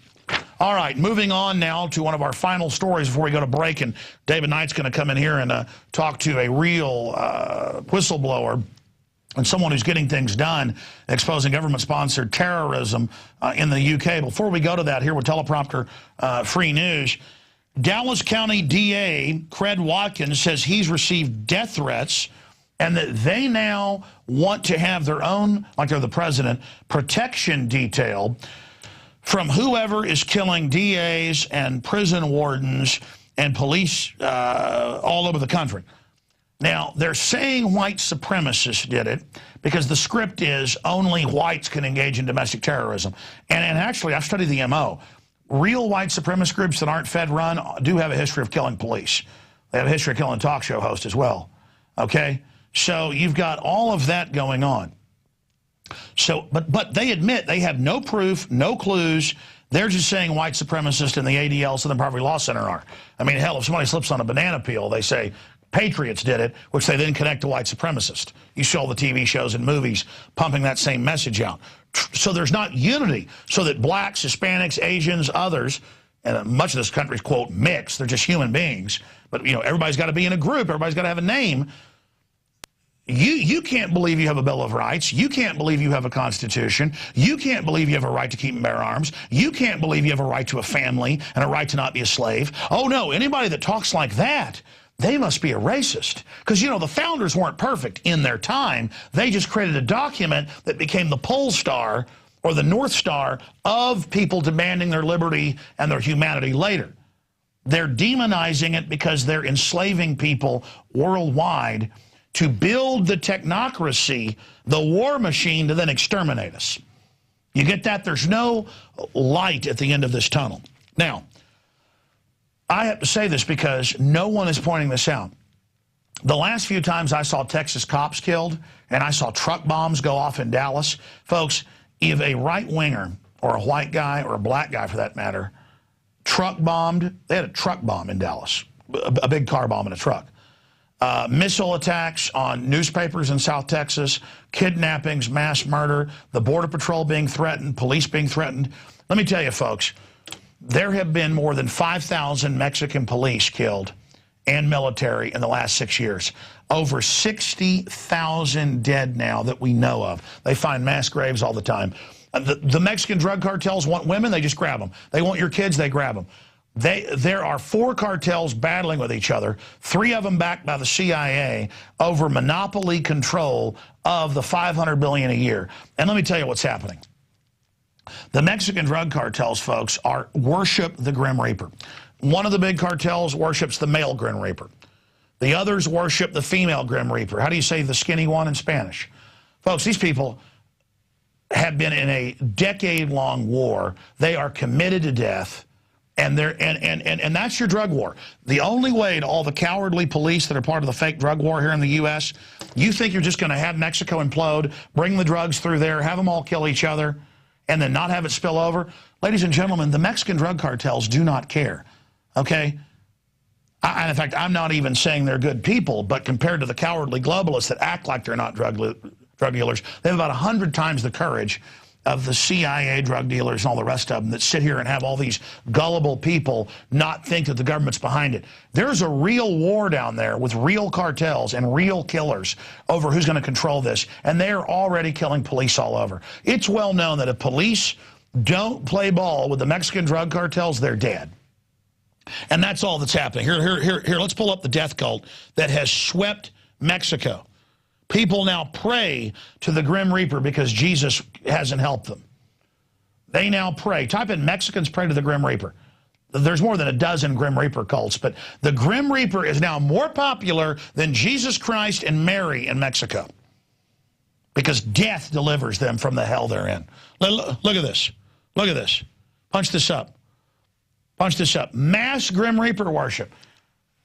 All right, moving on now to one of our final stories before we go to break, and David Knight's going to come in here and talk to a real whistleblower and someone who's getting things done, exposing government-sponsored terrorism in the UK. Before we go to that, here with teleprompter free news, Dallas County DA Cred Watkins says he's received death threats and that they now want to have their own, like they're the president, protection detail from whoever is killing DAs and prison wardens and police all over the country. Now, they're saying white supremacists did it because the script is only whites can engage in domestic terrorism. And actually, I've studied the MO. Real white supremacist groups that aren't Fed-run do have a history of killing police. They have a history of killing talk show hosts as well, okay? So you've got all of that going on. So, but they admit they have no proof, no clues. They're just saying white supremacists and the ADL, Southern Poverty Law Center, are. I mean, hell, if somebody slips on a banana peel, they say patriots did it, which they then connect to white supremacists. You see all the TV shows and movies pumping that same message out. So there's not unity, so that blacks, Hispanics, Asians, others, and much of this country is, quote, mixed. They're just human beings. But, you know, everybody's got to be in a group. Everybody's got to have a name. You can't believe you have a Bill of Rights. You can't believe you have a Constitution. You can't believe you have a right to keep and bear arms. You can't believe you have a right to a family and a right to not be a slave. Oh, no, anybody that talks like that, they must be a racist. Because, you know, the founders weren't perfect in their time. They just created a document that became the pole star or the North Star of people demanding their liberty and their humanity later. They're demonizing it because they're enslaving people worldwide to build the technocracy, the war machine, to then exterminate us. You get that? There's no light at the end of this tunnel. Now, I have to say this because no one is pointing this out. The last few times I saw Texas cops killed and I saw truck bombs go off in Dallas, folks, if a right-winger or a white guy or a black guy for that matter truck bombed, they had a truck bomb in Dallas, a big car bomb in a truck. Missile attacks on newspapers in South Texas, kidnappings, mass murder, the Border Patrol being threatened, police being threatened. Let me tell you, folks, there have been more than 5,000 Mexican police killed and military in the last 6 years. Over 60,000 dead now that we know of. They find mass graves all the time. The Mexican drug cartels want women, they just grab them. They want your kids, they grab them. There are 4 cartels battling with each other, 3 of them backed by the CIA, over monopoly control of the $500 billion a year. And let me tell you what's happening. The Mexican drug cartels, folks, worship the Grim Reaper. One of the big cartels worships the male Grim Reaper. The others worship the female Grim Reaper. How do you say the skinny one in Spanish? Folks, these people have been in a decade-long war. They are committed to death. And that's your drug war. The only way to all the cowardly police that are part of the fake drug war here in the U.S., you think you're just going to have Mexico implode, bring the drugs through there, have them all kill each other, and then not have it spill over? Ladies and gentlemen, the Mexican drug cartels do not care, okay? And in fact, I'm not even saying they're good people, but compared to the cowardly globalists that act like they're not drug dealers, they have about 100 times the courage of the CIA drug dealers and all the rest of them that sit here and have all these gullible people not think that the government's behind it. There's a real war down there with real cartels and real killers over who's going to control this, and they're already killing police all over. It's well known that if police don't play ball with the Mexican drug cartels, they're dead. And that's all that's happening. Here, let's pull up the death cult that has swept Mexico. People now pray to the Grim Reaper because Jesus hasn't helped them. They now pray. Type in Mexicans pray to the Grim Reaper. There's more than a dozen Grim Reaper cults, but the Grim Reaper is now more popular than Jesus Christ and Mary in Mexico because death delivers them from the hell they're in. Look at this. Look at this. Punch this up. Punch this up. Mass Grim Reaper worship.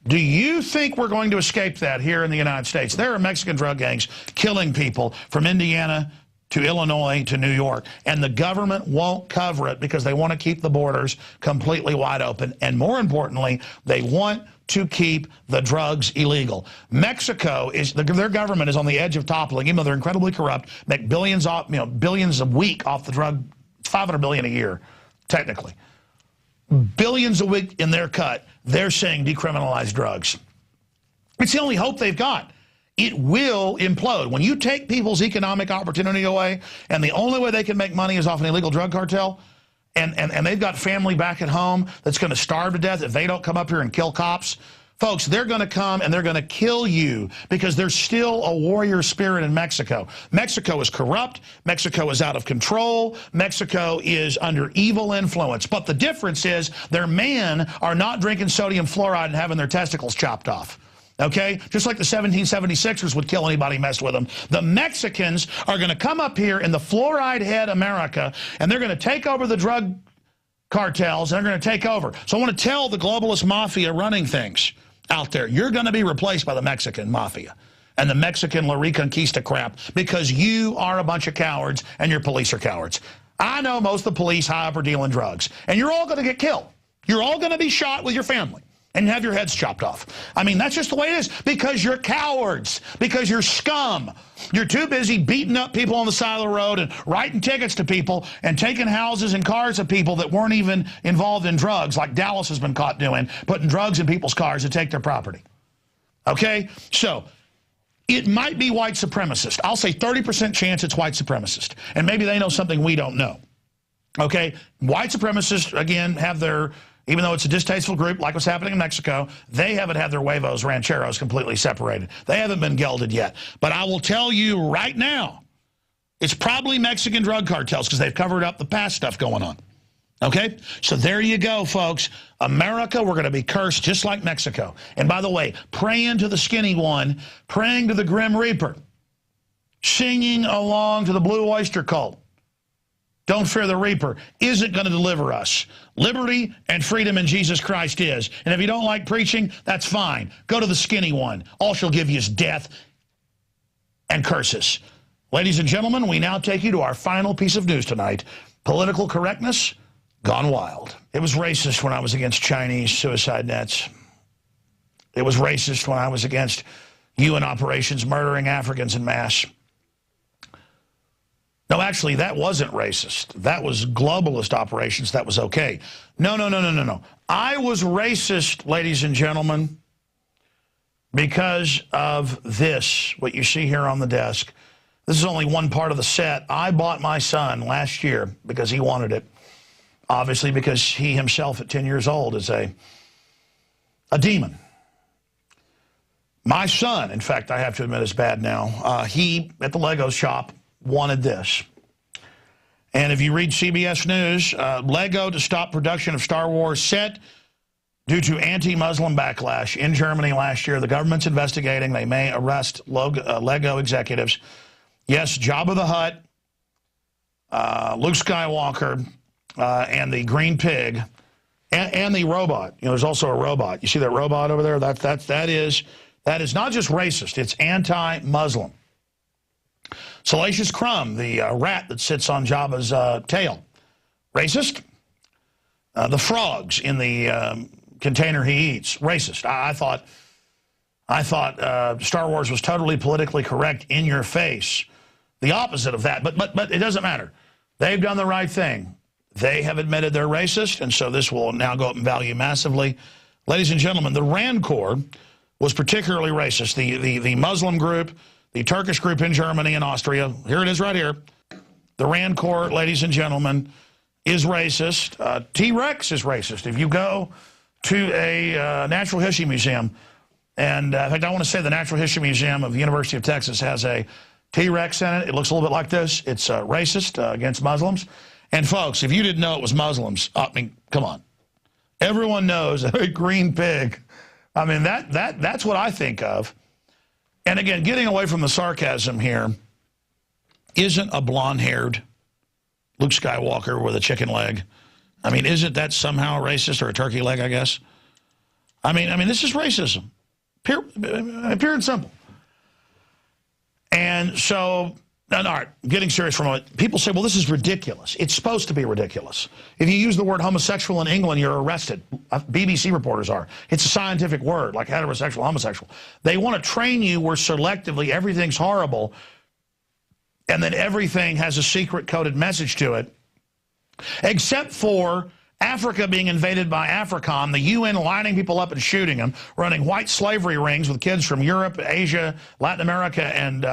Do you think we're going to escape that here in the United States? There are Mexican drug gangs killing people from Indiana to Illinois to New York, and the government won't cover it because they want to keep the borders completely wide open. And more importantly, they want to keep the drugs illegal. Mexico is, their government is on the edge of toppling, even though they're incredibly corrupt, make billions off, billions a week off the drug, $500 billion a year, technically. Billions a week in their cut. They're saying decriminalize drugs. It's the only hope they've got. It will implode. When you take people's economic opportunity away, and the only way they can make money is off an illegal drug cartel, and they've got family back at home that's going to starve to death if they don't come up here and kill cops, folks, they're going to come and they're going to kill you because there's still a warrior spirit in Mexico. Mexico is corrupt. Mexico is out of control. Mexico is under evil influence. But the difference is their men are not drinking sodium fluoride and having their testicles chopped off. Okay? Just like the 1776ers would kill anybody who messed with them. The Mexicans are going to come up here in the fluoride-head America, and they're going to take over the drug cartels, and they're going to take over. So I want to tell the globalist mafia running things out there, you're going to be replaced by the Mexican mafia. and the Mexican La Reconquista crap because you are a bunch of cowards and your police are cowards. I know most of the police high up are dealing drugs, and you're all going to get killed. You're all going to be shot with your family and have your heads chopped off. I mean, that's just the way it is because you're cowards, because you're scum. You're too busy beating up people on the side of the road and writing tickets to people and taking houses and cars of people that weren't even involved in drugs, like Dallas has been caught doing, putting drugs in people's cars to take their property. Okay? So it might be white supremacist. I'll say 30% chance it's white supremacist. And maybe they know something we don't know. Okay? White supremacists, again, have their... Even though it's a distasteful group, like what's happening in Mexico, they haven't had their huevos, rancheros completely separated. They haven't been gelded yet. But I will tell you right now, it's probably Mexican drug cartels because they've covered up the past stuff going on. Okay? So there you go, folks. America, we're going to be cursed just like Mexico. And by the way, praying to the skinny one, praying to the Grim Reaper, singing along to the Blue Oyster Cult. Don't fear the Reaper isn't going to deliver us. Liberty and freedom in Jesus Christ is. And if you don't like preaching, that's fine. Go to the skinny one. All she'll give you is death and curses. Ladies and gentlemen, we now take you to our final piece of news tonight. Political correctness gone wild. It was racist when I was against Chinese suicide nets. It was racist when I was against UN operations murdering Africans en masse. No, actually, that wasn't racist. That was globalist operations. That was okay. No. I was racist, ladies and gentlemen, because of this, what you see here on the desk. This is only one part of the set. I bought my son last year because he wanted it. Obviously, because he himself at 10 years old is a demon. My son, in fact, I have to admit is bad now. He, at the Lego shop, wanted this. And if you read CBS News, Lego to stop production of Star Wars set due to anti-Muslim backlash in Germany last year. The government's investigating. They may arrest Lego executives. Yes, Jabba the Hutt, Luke Skywalker, and the green pig, and the robot. You know, there's also a robot. You see that robot over there? That is not just racist. It's anti-Muslim. Salacious Crumb, the rat that sits on Jabba's tail. Racist. The frogs in the container he eats. Racist. I thought Star Wars was totally politically correct, in your face. The opposite of that. But it doesn't matter. They've done the right thing. They have admitted they're racist, and so this will now go up in value massively. Ladies and gentlemen, the Rand Corps was particularly racist. The Muslim group, the Turkish group in Germany and Austria, here it is right here. The Rand Corps, ladies and gentlemen, is racist. T-Rex is racist. If you go to a natural history museum, and in fact, I want to say the Natural History Museum of the University of Texas has a T-Rex in it. It looks a little bit like this. It's racist against Muslims. And folks, if you didn't know it was Muslims, I mean, come on. Everyone knows a green pig. I mean, that's what I think of. And again, getting away from the sarcasm here, isn't a blonde-haired Luke Skywalker with a chicken leg? I mean, isn't that somehow racist, or a turkey leg, I guess? I mean, this is racism, pure and simple. And so, all right, getting serious for a moment. People say, well, this is ridiculous. It's supposed to be ridiculous. If you use the word homosexual in England, you're arrested. BBC reporters are. It's a scientific word, like heterosexual, homosexual. They want to train you where selectively everything's horrible, and then everything has a secret coded message to it, except for Africa being invaded by AFRICOM, the UN lining people up and shooting them, running white slavery rings with kids from Europe, Asia, Latin America, and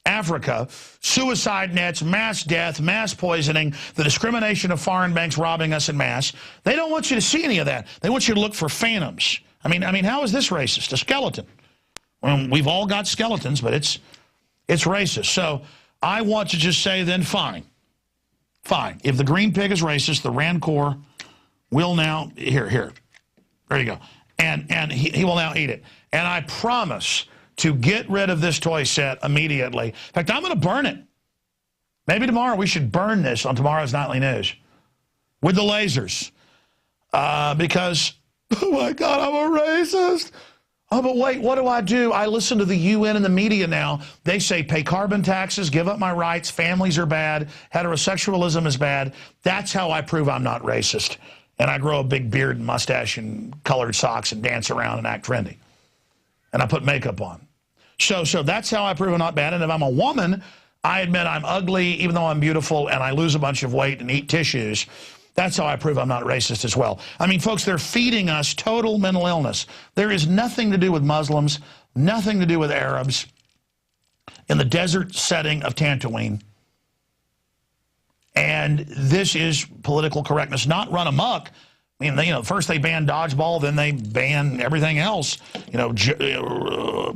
Africa, suicide nets, mass death, mass poisoning, the discrimination of foreign banks robbing us en masse. They don't want you to see any of that. They want you to look for phantoms. I mean, how is this racist? A skeleton. Well, we've all got skeletons, but it's racist. So I want to just say then, fine. Fine. If the green pig is racist, the Rand Corps will now, here, there you go. And he will now eat it. And I promise to get rid of this toy set immediately. In fact, I'm going to burn it. Maybe tomorrow we should burn this on tomorrow's Nightly News with the lasers. Because, oh my God, I'm a racist. Oh, but wait, what do? I listen to the UN and the media now. They say pay carbon taxes, give up my rights, families are bad, heterosexualism is bad. That's how I prove I'm not racist. And I grow a big beard and mustache and colored socks and dance around and act trendy. And I put makeup on. So that's how I prove I'm not bad. And if I'm a woman, I admit I'm ugly, even though I'm beautiful, and I lose a bunch of weight and eat tissues. That's how I prove I'm not racist as well. I mean, folks, they're feeding us total mental illness. There is nothing to do with Muslims, nothing to do with Arabs in the desert setting of Tatooine. And this is political correctness, not run amok. I mean, first they ban dodgeball, then they ban everything else,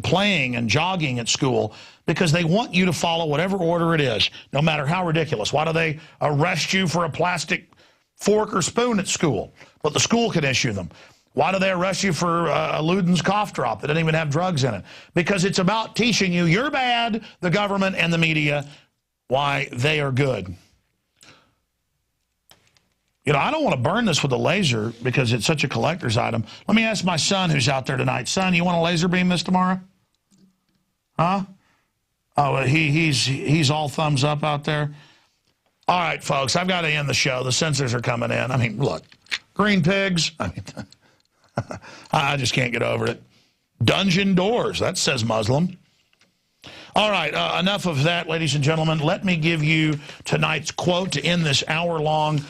playing and jogging at school, because they want you to follow whatever order it is, no matter how ridiculous. Why do they arrest you for a plastic fork or spoon at school, but the school can issue them? Why do they arrest you for a Luden's cough drop that didn't even have drugs in it? Because it's about teaching you you're bad, the government and the media, why they are good. I don't want to burn this with a laser because it's such a collector's item. Let me ask my son who's out there tonight. Son, you want to laser beam this tomorrow? Huh? Oh, he's all thumbs up out there. All right, folks, I've got to end the show. The censors are coming in. I mean, look, green pigs. I mean, I just can't get over it. Dungeon doors. That says Muslim. All right, enough of that, ladies and gentlemen. Let me give you tonight's quote to end this hour-long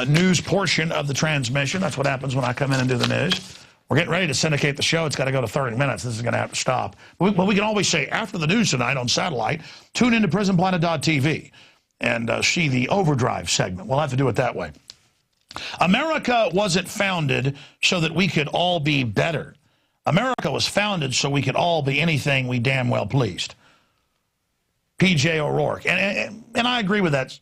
news portion of the transmission. That's what happens when I come in and do the news. We're getting ready to syndicate the show. It's got to go to 30 minutes. This is going to have to stop. But we can always say, after the news tonight on satellite, tune into PrisonPlanet.tv and see the Overdrive segment. We'll have to do it that way. America wasn't founded so that we could all be better. America was founded so we could all be anything we damn well pleased. P.J. O'Rourke. And I agree with that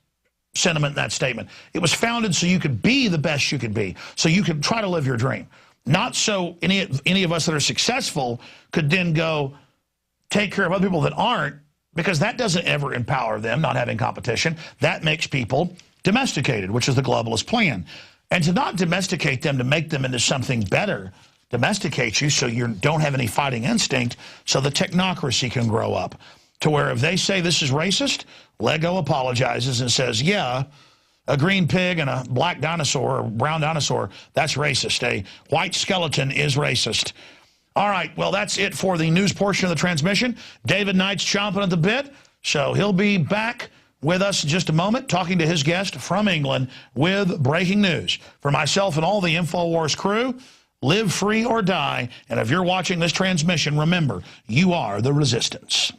sentiment and that statement. It was founded so you could be the best you could be, so you could try to live your dream. Not so any of us that are successful could then go take care of other people that aren't, because that doesn't ever empower them, not having competition. That makes people domesticated, which is the globalist plan. And to not domesticate them, to make them into something better, domesticate you so you don't have any fighting instinct, so the technocracy can grow up. To where if they say this is racist, Lego apologizes and says, yeah, a green pig and a black dinosaur or brown dinosaur, that's racist. A white skeleton is racist. All right, well, that's it for the news portion of the transmission. David Knight's chomping at the bit, so he'll be back with us in just a moment, talking to his guest from England with breaking news. For myself and all the Infowars crew, live free or die. And if you're watching this transmission, remember, you are the resistance.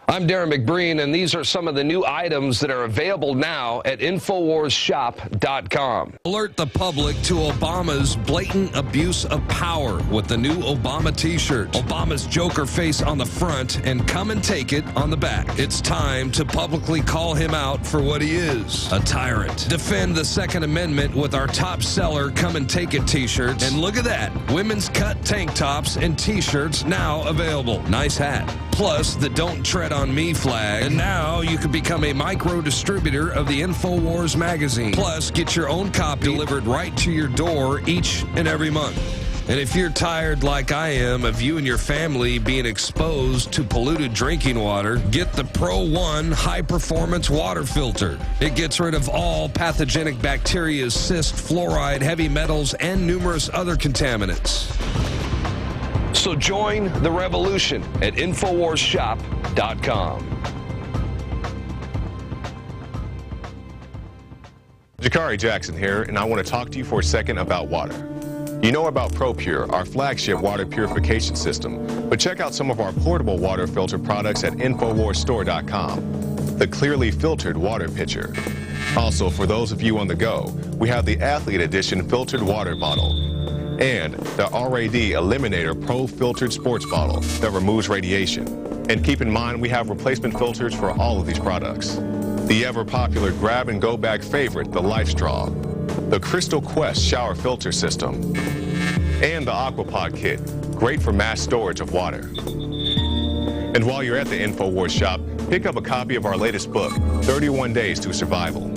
I'm Darren McBreen, and these are some of the new items that are available now at InfoWarsShop.com. Alert the public to Obama's blatant abuse of power with the new Obama t-shirt. Obama's Joker face on the front and come and take it on the back. It's time to publicly call him out for what he is, a tyrant. Defend the Second Amendment with our top seller Come and Take It t-shirts. And look at that, women's cut tank tops and t-shirts now available. Nice hat. Plus the Don't Tread on Me flag. And now you can become a micro distributor of the Infowars magazine. Plus, get your own copy delivered right to your door each and every month. And if you're tired like I am of you and your family being exposed to polluted drinking water, get the Pro One high-performance water filter. It gets rid of all pathogenic bacteria, cyst, fluoride, heavy metals, and numerous other contaminants. So join the revolution at InfoWarsShop.com. Jakari Jackson here, and I want to talk to you for a second about water. You know about ProPure, our flagship water purification system, but check out some of our portable water filter products at InfoWarsStore.com. The clearly filtered water pitcher. Also, for those of you on the go, we have the Athlete Edition filtered water bottle and the RAD Eliminator Pro filtered sports bottle that removes radiation. And keep in mind, we have replacement filters for all of these products. The ever-popular grab-and-go bag favorite, the Life Straw, the Crystal Quest shower filter system, and the Aquapod kit, great for mass storage of water. And while you're at the InfoWars shop, pick up a copy of our latest book, 31 Days to Survival.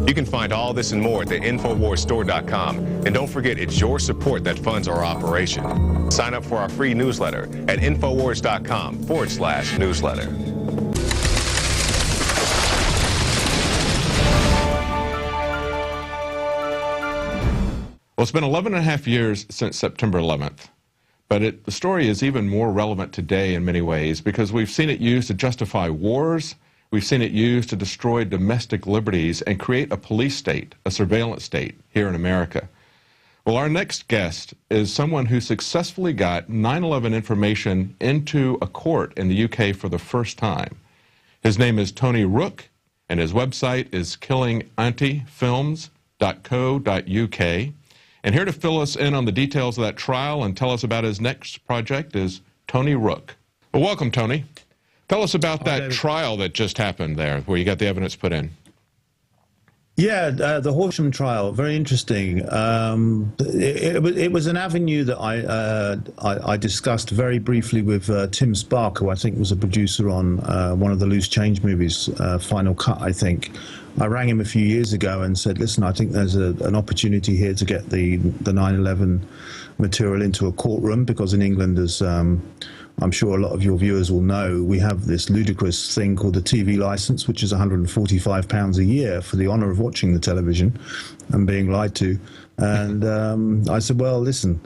You can find all this and more at the InfoWarsStore.com. And don't forget, it's your support that funds our operation. Sign up for our free newsletter at Infowars.com/newsletter. Well, it's been 11 and a half years since September 11th, but the story is even more relevant today in many ways because we've seen it used to justify wars, we've seen it used to destroy domestic liberties and create a police state, a surveillance state here in America. Well, our next guest is someone who successfully got 9/11 information into a court in the UK for the first time. His name is Tony Rook, and his website is killingantifilms.co.uk. And here to fill us in on the details of that trial and tell us about his next project is Tony Rook. Well, welcome, Tony. Tell us about that trial that just happened there, where you got the evidence put in. Yeah, the Horsham trial, very interesting. It was an avenue that I discussed very briefly with Tim Spark, who I think was a producer on one of the Loose Change movies, Final Cut, I think. I rang him a few years ago and said, listen, I think there's an opportunity here to get the 9/11 material into a courtroom, because in England, as I'm sure a lot of your viewers will know, we have this ludicrous thing called the TV license, which is £145 a year for the honour of watching the television and being lied to. And I said, well, listen,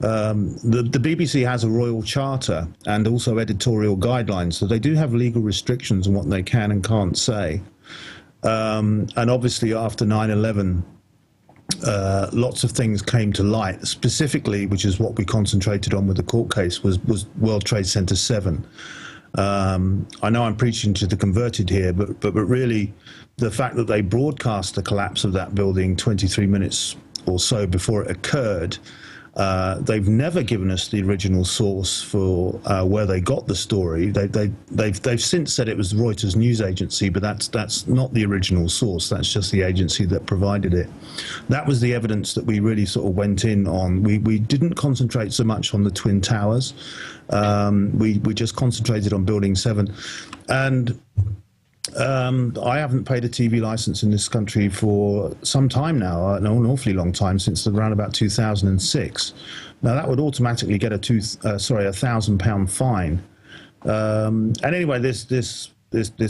the BBC has a royal charter and also editorial guidelines, so they do have legal restrictions on what they can and can't say. And obviously after 9/11, lots of things came to light, specifically, which is what we concentrated on with the court case, was World Trade Center 7. I know I'm preaching to the converted here, but really the fact that they broadcast the collapse of that building 23 minutes or so before it occurred, they've never given us the original source for where they got the story. They've since said it was Reuters news agency, but that's not the original source. That's just the agency that provided it. That was the evidence that we really sort of went in on. We didn't concentrate so much on the Twin Towers. We just concentrated on Building 7. And I haven't paid a TV license in this country for some time now, an awfully long time, since around about 2006. Now that would automatically get a £1,000 fine. And anyway, this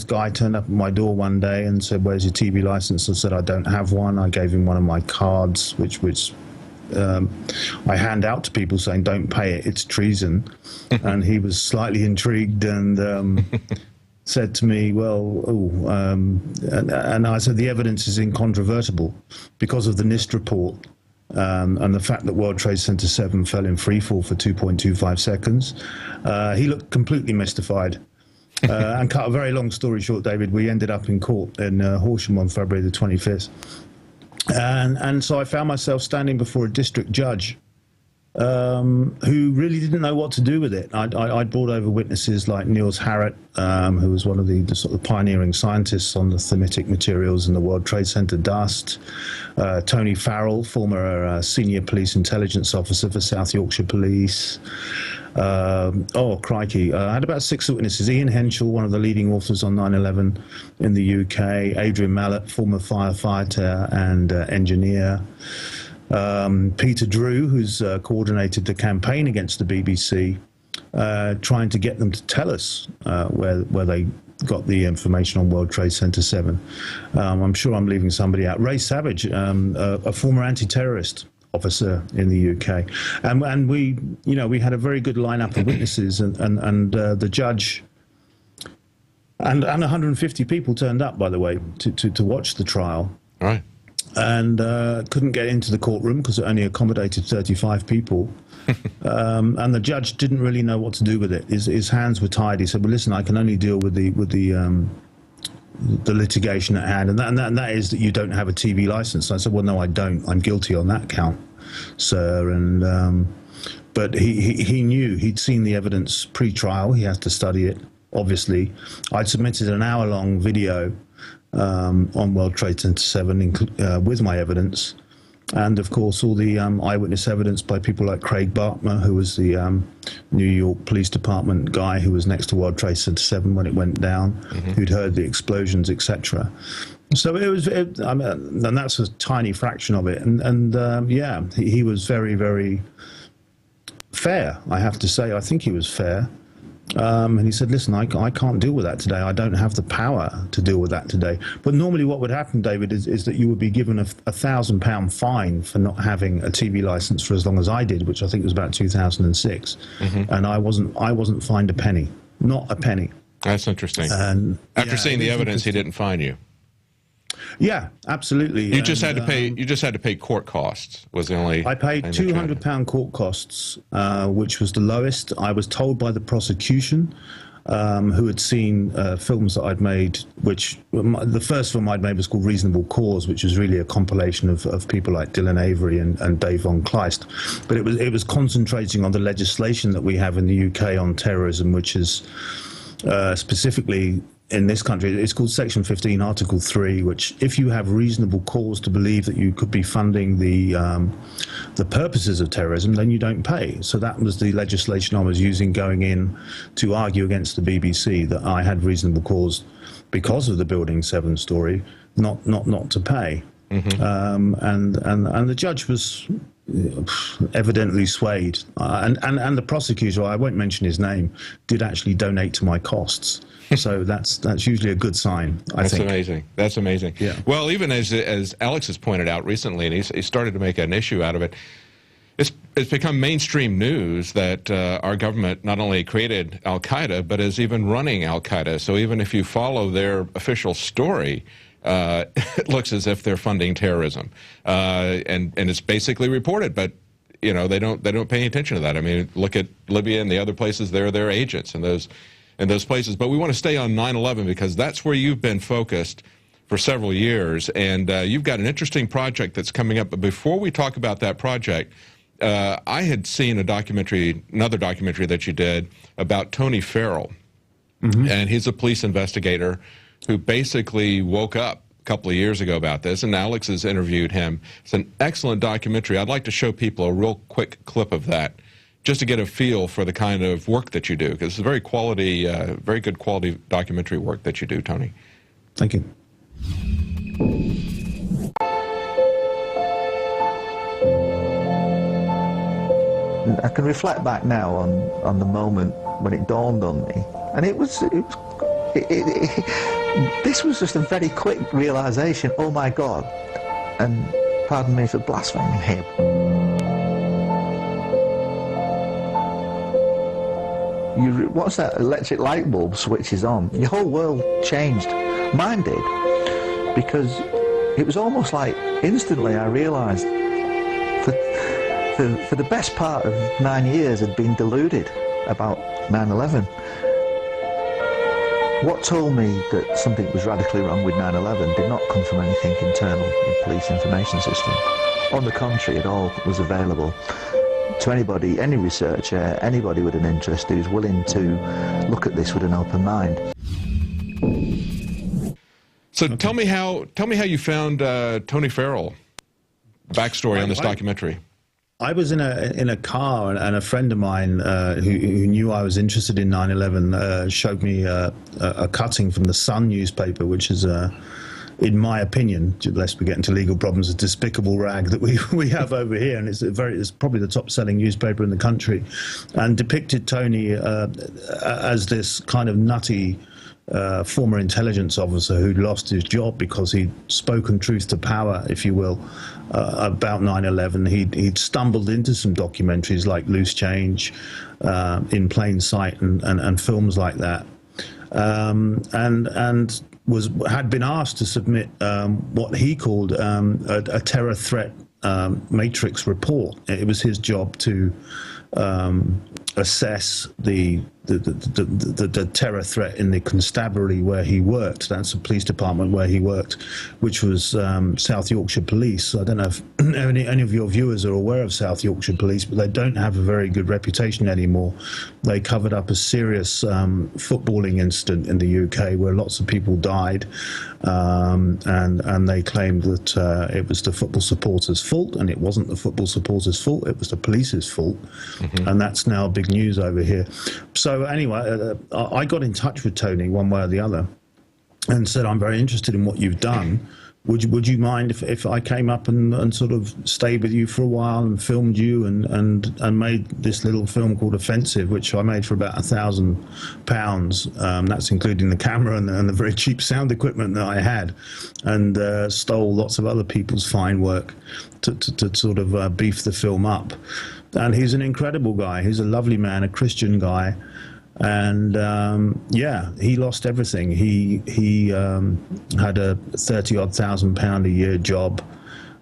guy turned up at my door one day and said, "Where's your TV license?" I said, "I don't have one." I gave him one of my cards, which I hand out to people saying, "Don't pay it, it's treason." And he was slightly intrigued and said to me, well, and I said, the evidence is incontrovertible because of the NIST report and the fact that World Trade Center 7 fell in freefall for 2.25 seconds. He looked completely mystified. And cut a very long story short, David, we ended up in court in Horsham on February the 25th. And so I found myself standing before a district judge who really didn't know what to do with it. I'd brought over witnesses like Niels Harrit, who was one of the sort of pioneering scientists on the thermitic materials in the World Trade Center dust. Tony Farrell, former senior police intelligence officer for South Yorkshire Police. Oh, crikey. I had about 6 witnesses. Ian Henschel, one of the leading authors on 9/11 in the UK. Adrian Mallett, former firefighter and engineer. Peter Drew, who's coordinated the campaign against the BBC, trying to get them to tell us where they got the information on World Trade Center 7. I'm sure I'm leaving somebody out. Ray Savage, a former anti-terrorist officer in the UK, and we had a very good lineup of witnesses, and the judge and 150 people turned up, by the way, to watch the trial. All right. And couldn't get into the courtroom because it only accommodated 35 people. And the judge didn't really know what to do with it. His hands were tied. He said, "Well, listen, I can only deal with the litigation at hand, and that is that you don't have a TV license." And I said, "Well, no, I don't. I'm guilty on that count, sir." And but he knew, he'd seen the evidence pre-trial. He has to study it, obviously. I'd submitted an hour-long video on World Trade Center 7 with my evidence, And of course, all the eyewitness evidence by people like Craig Bartmer, who was the New York Police Department guy who was next to World Trade Center 7 when it went down, who'd heard the explosions, etc. So it was, I mean, and that's a tiny fraction of it. And yeah, he was very, very fair, I have to say. I think he was fair. And he said, listen, I can't deal with that today. I don't have the power to deal with that today. But normally what would happen, David, is that you would be given a £1,000 fine for not having a TV license for as long as I did, which I think was about 2006. And I wasn't fined a penny, not a penny. That's interesting. And after yeah, seeing the evidence, he didn't fine you. Yeah, absolutely. You just had to pay. You just had to pay court costs. Was the only. I paid £200 court costs, which was the lowest. I was told by the prosecution, who had seen films that I'd made, which the first film I'd made was called Reasonable Cause, which was really a compilation of people like Dylan Avery and Dave von Kleist. But it was concentrating on the legislation that we have in the UK on terrorism, which is specifically in this country, it's called Section 15, Article 3, which if you have reasonable cause to believe that you could be funding the purposes of terrorism, then you don't pay. So that was the legislation I was using going in to argue against the BBC that I had reasonable cause because of the Building 7 story not to pay. And the judge was evidently swayed. And the prosecutor, I won't mention his name, did actually donate to my costs. So that's usually a good sign, I think. That's amazing. That's amazing. Yeah. Well, even as Alex has pointed out recently, and he started to make an issue out of it, it's become mainstream news that our government not only created Al-Qaeda, but is even running Al-Qaeda. So even if you follow their official story, it looks as if they're funding terrorism, and it's basically reported, but you know they don't pay any attention to that. I mean, look at Libya and the other places; they're their agents in those places. But we want to stay on 9/11 because that's where you've been focused for several years, and you've got an interesting project that's coming up. But before we talk about that project, I had seen another documentary that you did about Tony Farrell, and he's a police investigator who basically woke up a couple of years ago about this, and Alex has interviewed him. It's an excellent documentary. I'd like to show people a real quick clip of that, just to get a feel for the kind of work that you do, because it's a very good quality documentary work that you do, Tony. Thank you. I can reflect back now on the moment when it dawned on me, and this was just a very quick realization. Oh my God! And pardon me for blaspheming him. Once that electric light bulb switches on, your whole world changed. Mine did, because it was almost like instantly I realized that for the best part of 9 years I'd been deluded about 9/11. What told me that something was radically wrong with 9/11 did not come from anything internal in the police information system. On the contrary, it all was available to anybody, any researcher, anybody with an interest who's willing to look at this with an open mind. So tell me how you found Tony Farrell. Backstory on this documentary. I was in a car, and a friend of mine who knew I was interested in 9/11 showed me a cutting from the Sun newspaper, which is in my opinion, lest we get into legal problems, a despicable rag that we have over here, and it's probably the top-selling newspaper in the country, and depicted Tony as this kind of nutty former intelligence officer who'd lost his job because he'd spoken truth to power, if you will, about 9/11. He'd stumbled into some documentaries like Loose Change, In Plain Sight, and films like that, and had been asked to submit what he called a terror threat matrix report. It was his job to assess the terror threat in the constabulary where he worked. That's the police department where he worked, which was South Yorkshire Police. I don't know if any of your viewers are aware of South Yorkshire Police, but they don't have a very good reputation anymore. They covered up a serious footballing incident in the UK where lots of people died, and they claimed that it was the football supporters' fault, and it wasn't the football supporters' fault, it was the police's fault. And that's now big news over here. So anyway, I got in touch with Tony one way or the other and said, I'm very interested in what you've done. Would you mind if I came up and sort of stayed with you for a while and filmed you and made this little film called Offensive, which I made for about £1,000. That's including the camera and the very cheap sound equipment that I had, and stole lots of other people's fine work to sort of beef the film up. And he's an incredible guy. He's a lovely man, a Christian guy. And yeah, he lost everything. He had a £30,000 a year job,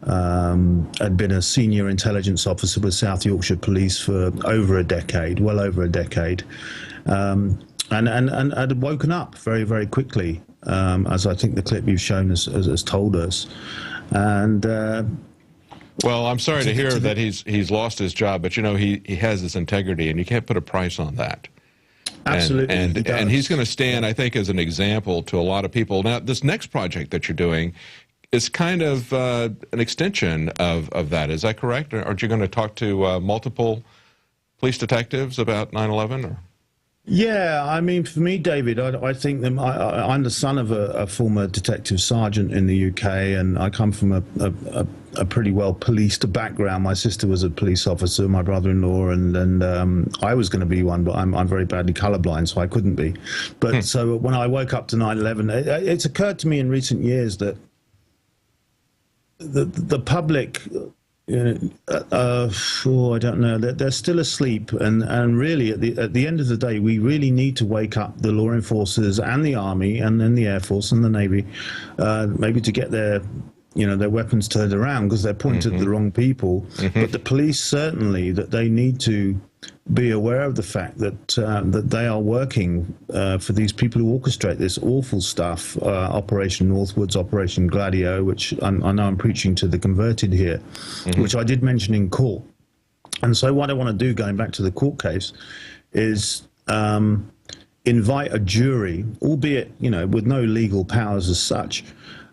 had been a senior intelligence officer with South Yorkshire Police for over a decade, well over a decade, and had woken up very, very quickly, as I think the clip you've shown has told us. And well, I'm sorry to hear that he's lost his job, but you know, he has his integrity, and you can't put a price on that. Absolutely. And he's going to stand, I think, as an example to a lot of people. Now, this next project that you're doing is kind of an extension of that. Is that correct? Aren't you going to talk to multiple police detectives about 9/11? Or? Yeah, I mean, for me, David, I think I'm the son of a former detective sergeant in the UK, and I come from a pretty well policed background. My sister was a police officer, my brother-in-law, and I was going to be one, but I'm very badly colorblind, so I couldn't be. But so when I woke up to 9/11, it's occurred to me in recent years that the public, I don't know, they're still asleep, and really at the end of the day, we really need to wake up the law enforcers and the Army and then the Air Force and the Navy, maybe to get their weapons turned around because they're pointed at the wrong people. But the police, certainly, that they need to be aware of the fact that that they are working for these people who orchestrate this awful stuff, Operation Northwoods, Operation Gladio, which I know I'm preaching to the converted here, which I did mention in court. And so what I want to do, going back to the court case, is invite a jury, albeit with no legal powers as such,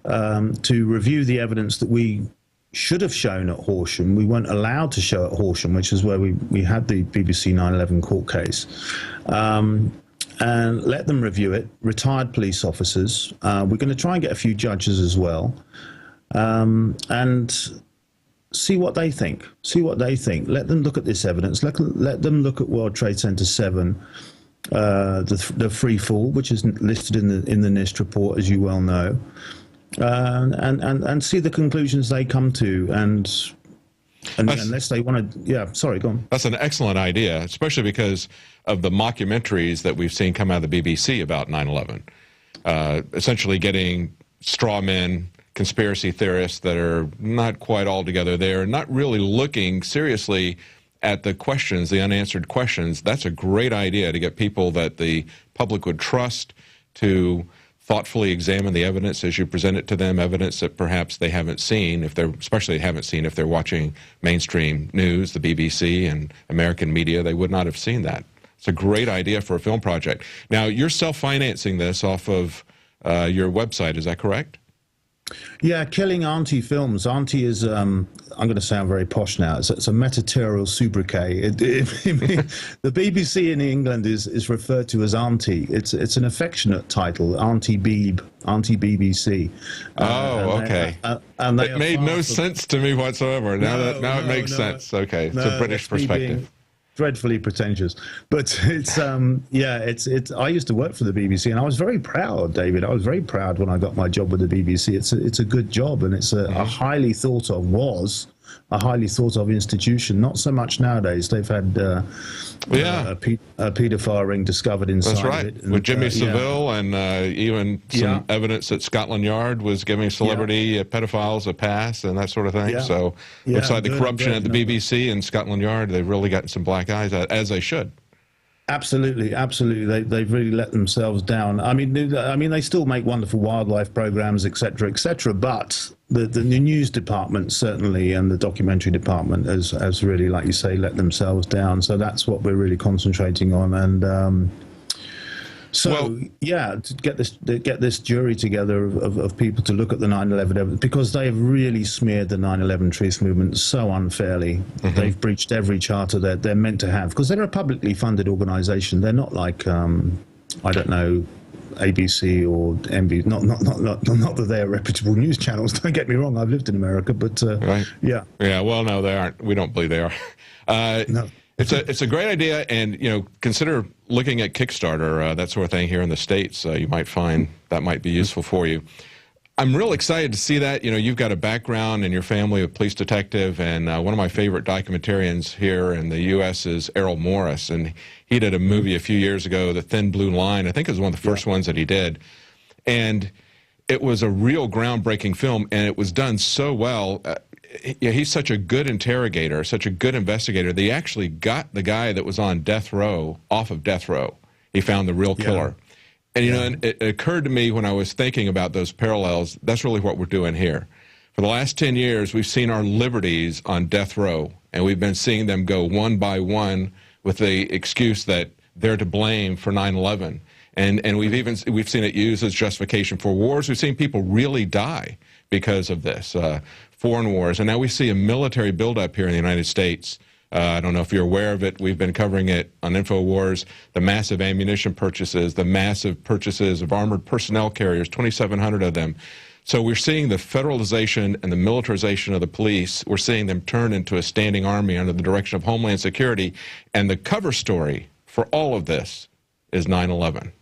to review the evidence that we should have shown at Horsham. We weren't allowed to show at Horsham, which is where we had the BBC 9/11 court case, and let them review it. Retired police officers. We're going to try and get a few judges as well, and see what they think. Let them look at this evidence. Let them look at World Trade Center 7, the free fall, which is listed in the NIST report, as you well know. And see the conclusions they come to, and unless they want to, yeah, sorry, go on. That's an excellent idea, especially because of the mockumentaries that we've seen come out of the BBC about 9/11, essentially getting straw men, conspiracy theorists that are not quite all together there, not really looking seriously at the questions, the unanswered questions. That's a great idea to get people that the public would trust to thoughtfully examine the evidence as you present it to them, evidence that perhaps they haven't seen, especially haven't seen if they're watching mainstream news, the BBC and American media. They would not have seen that. It's a great idea for a film project. Now, you're self-financing this off of your website, is that correct? Yeah, Killing Auntie Films. Auntie is, I'm going to sound very posh now, it's a metaterial sobriquet. The BBC in England is referred to as Auntie. It's an affectionate title, Auntie Beeb, Auntie BBC. Oh, okay. And it made no sense to me whatsoever. Now it makes sense. Okay, it's a British perspective. Dreadfully pretentious, but it's it's I used to work for the BBC, and I was very proud, David. I was very proud when I got my job with the BBC. It's a good job, and it's a highly thought of, was a highly thought of institution. Not so much nowadays. They've had a paedophile ring discovered inside. That's right, it. And, with Jimmy Savile, and even some evidence that Scotland Yard was giving celebrity pedophiles a pass and that sort of thing. So looks like the corruption at the BBC and Scotland Yard, they've really gotten some black eyes, as they should. Absolutely, absolutely. They've really let themselves down. I mean, they still make wonderful wildlife programs, et cetera, but the news department certainly, and the documentary department has really, like you say, let themselves down. So that's what we're really concentrating on. And yeah, to get this jury together of people to look at the 9/11 evidence, because they have really smeared the 9/11 truth movement so unfairly. They've breached every charter that they're meant to have, because they're a publicly funded organization. They're not like I don't know, ABC or NBC. Not that they're reputable news channels. Don't get me wrong. I've lived in America, but right. Yeah. Well, no, they aren't. We don't believe they are. No. It's a great idea, and consider looking at Kickstarter, that sort of thing here in the States. You might find that might be useful for you. I'm real excited to see that. You've got a background in your family of police detective, and one of my favorite documentarians here in the U.S. is Errol Morris, and he did a movie a few years ago, The Thin Blue Line. I think it was one of the first ones that he did, and it was a real groundbreaking film, and it was done so well. He's such a good interrogator, such a good investigator. They actually got the guy that was on death row off of death row. He found the real killer. And, and it occurred to me when I was thinking about those parallels, that's really what we're doing here. For the last 10 years, we've seen our liberties on death row, and we've been seeing them go one by one with the excuse that they're to blame for 9/11. And we've seen it used as justification for wars. We've seen people really die because of this. Foreign wars, and now we see a military buildup here in the United States. I don't know if you're aware of it. We've been covering it on Infowars, the massive ammunition purchases, the massive purchases of armored personnel carriers, 2,700 of them. So we're seeing the federalization and the militarization of the police. We're seeing them turn into a standing army under the direction of Homeland Security, and the cover story for all of this is 9/11.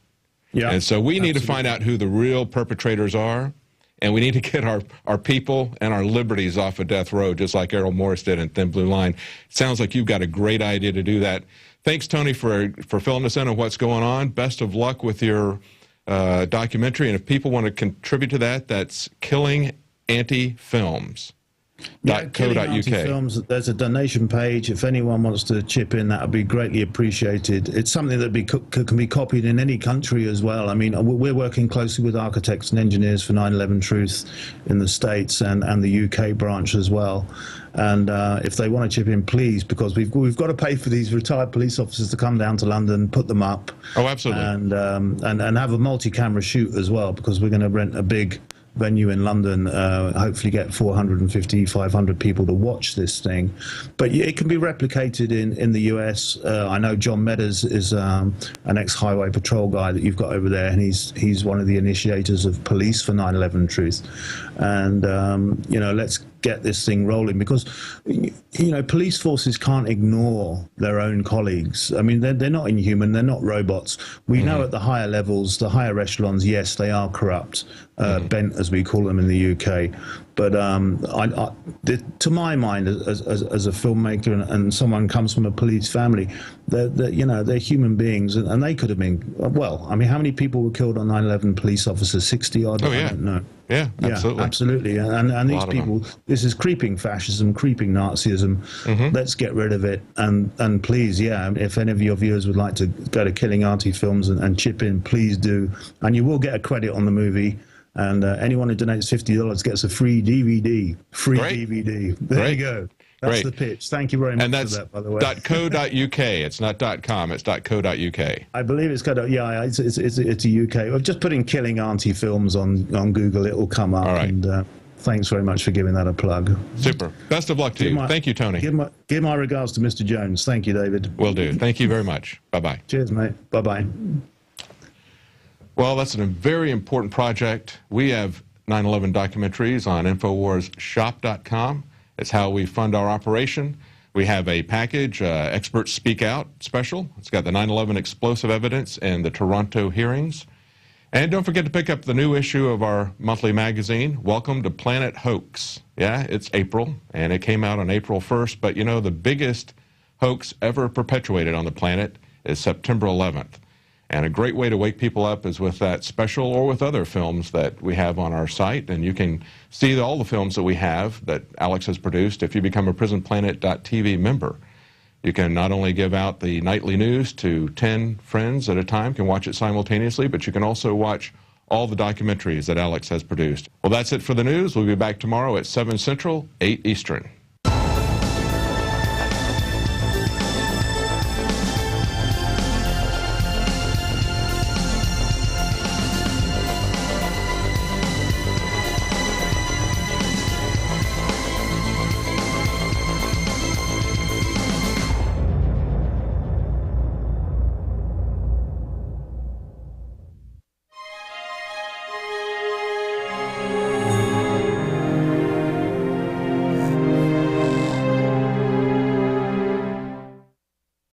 Yeah, and so we need to find out who the real perpetrators are. And we need to get our people and our liberties off of death row, just like Errol Morris did in Thin Blue Line. Sounds like you've got a great idea to do that. Thanks, Tony, for filling us in on what's going on. Best of luck with your documentary. And if people want to contribute to that, that's killingantifilms.co.uk. Films, there's a donation page. If anyone wants to chip in, that would be greatly appreciated. It's something that can be copied in any country as well. I mean, we're working closely with architects and engineers for 9/11 Truth in the States and the UK branch as well. And if they want to chip in, please, because we've got to pay for these retired police officers to come down to London, put them up. Oh, absolutely. And have a multi-camera shoot as well, because we're going to rent a big venue in London, hopefully get 450, 500 people to watch this thing. But it can be replicated in the US. I know John Meadows is an ex-highway patrol guy that you've got over there, and he's one of the initiators of Police for 9/11 Truth. And, let's get this thing rolling, because, police forces can't ignore their own colleagues. I mean, they're not inhuman, they're not robots. We know at the higher levels, the higher echelons, yes, they are corrupt, bent, as we call them in the UK. But to my mind, as a filmmaker and someone comes from a police family, they're human beings, and they could have been. Well, I mean, how many people were killed on 9/11? Police officers, 60 odd. Oh yeah, I don't know. Yeah, absolutely. Yeah, absolutely. And these people, this is creeping fascism, creeping Nazism. Let's get rid of it. And please, if any of your viewers would like to go to Killing Auntie Films and chip in, please do. And you will get a credit on the movie. And anyone who donates $50 gets a free DVD. Free DVD. There you go. That's the pitch. Thank you very much for that, by the way. And that's .co.uk. It's not .com. It's .co.uk. I believe it's it's a UK. I've just put in Killing Auntie Films on Google. It'll come up. All right. And thanks very much for giving that a plug. Super. Best of luck to you. Thank you, Tony. Give my regards to Mr. Jones. Thank you, David. Will do. Thank you very much. Bye-bye. Cheers, mate. Bye-bye. Well, that's a very important project. We have 9/11 documentaries on InfoWarsShop.com. It's how we fund our operation. We have a package, Experts Speak Out special. It's got the 9/11 explosive evidence and the Toronto hearings. And don't forget to pick up the new issue of our monthly magazine, Welcome to Planet Hoax. Yeah, it's April, and it came out on April 1st. But you know, the biggest hoax ever perpetuated on the planet is September 11th. And a great way to wake people up is with that special, or with other films that we have on our site. And you can see all the films that we have that Alex has produced if you become a PrisonPlanet.tv member. You can not only give out the nightly news to 10 friends at a time, can watch it simultaneously, but you can also watch all the documentaries that Alex has produced. Well, that's it for the news. We'll be back tomorrow at 7 Central, 8 Eastern.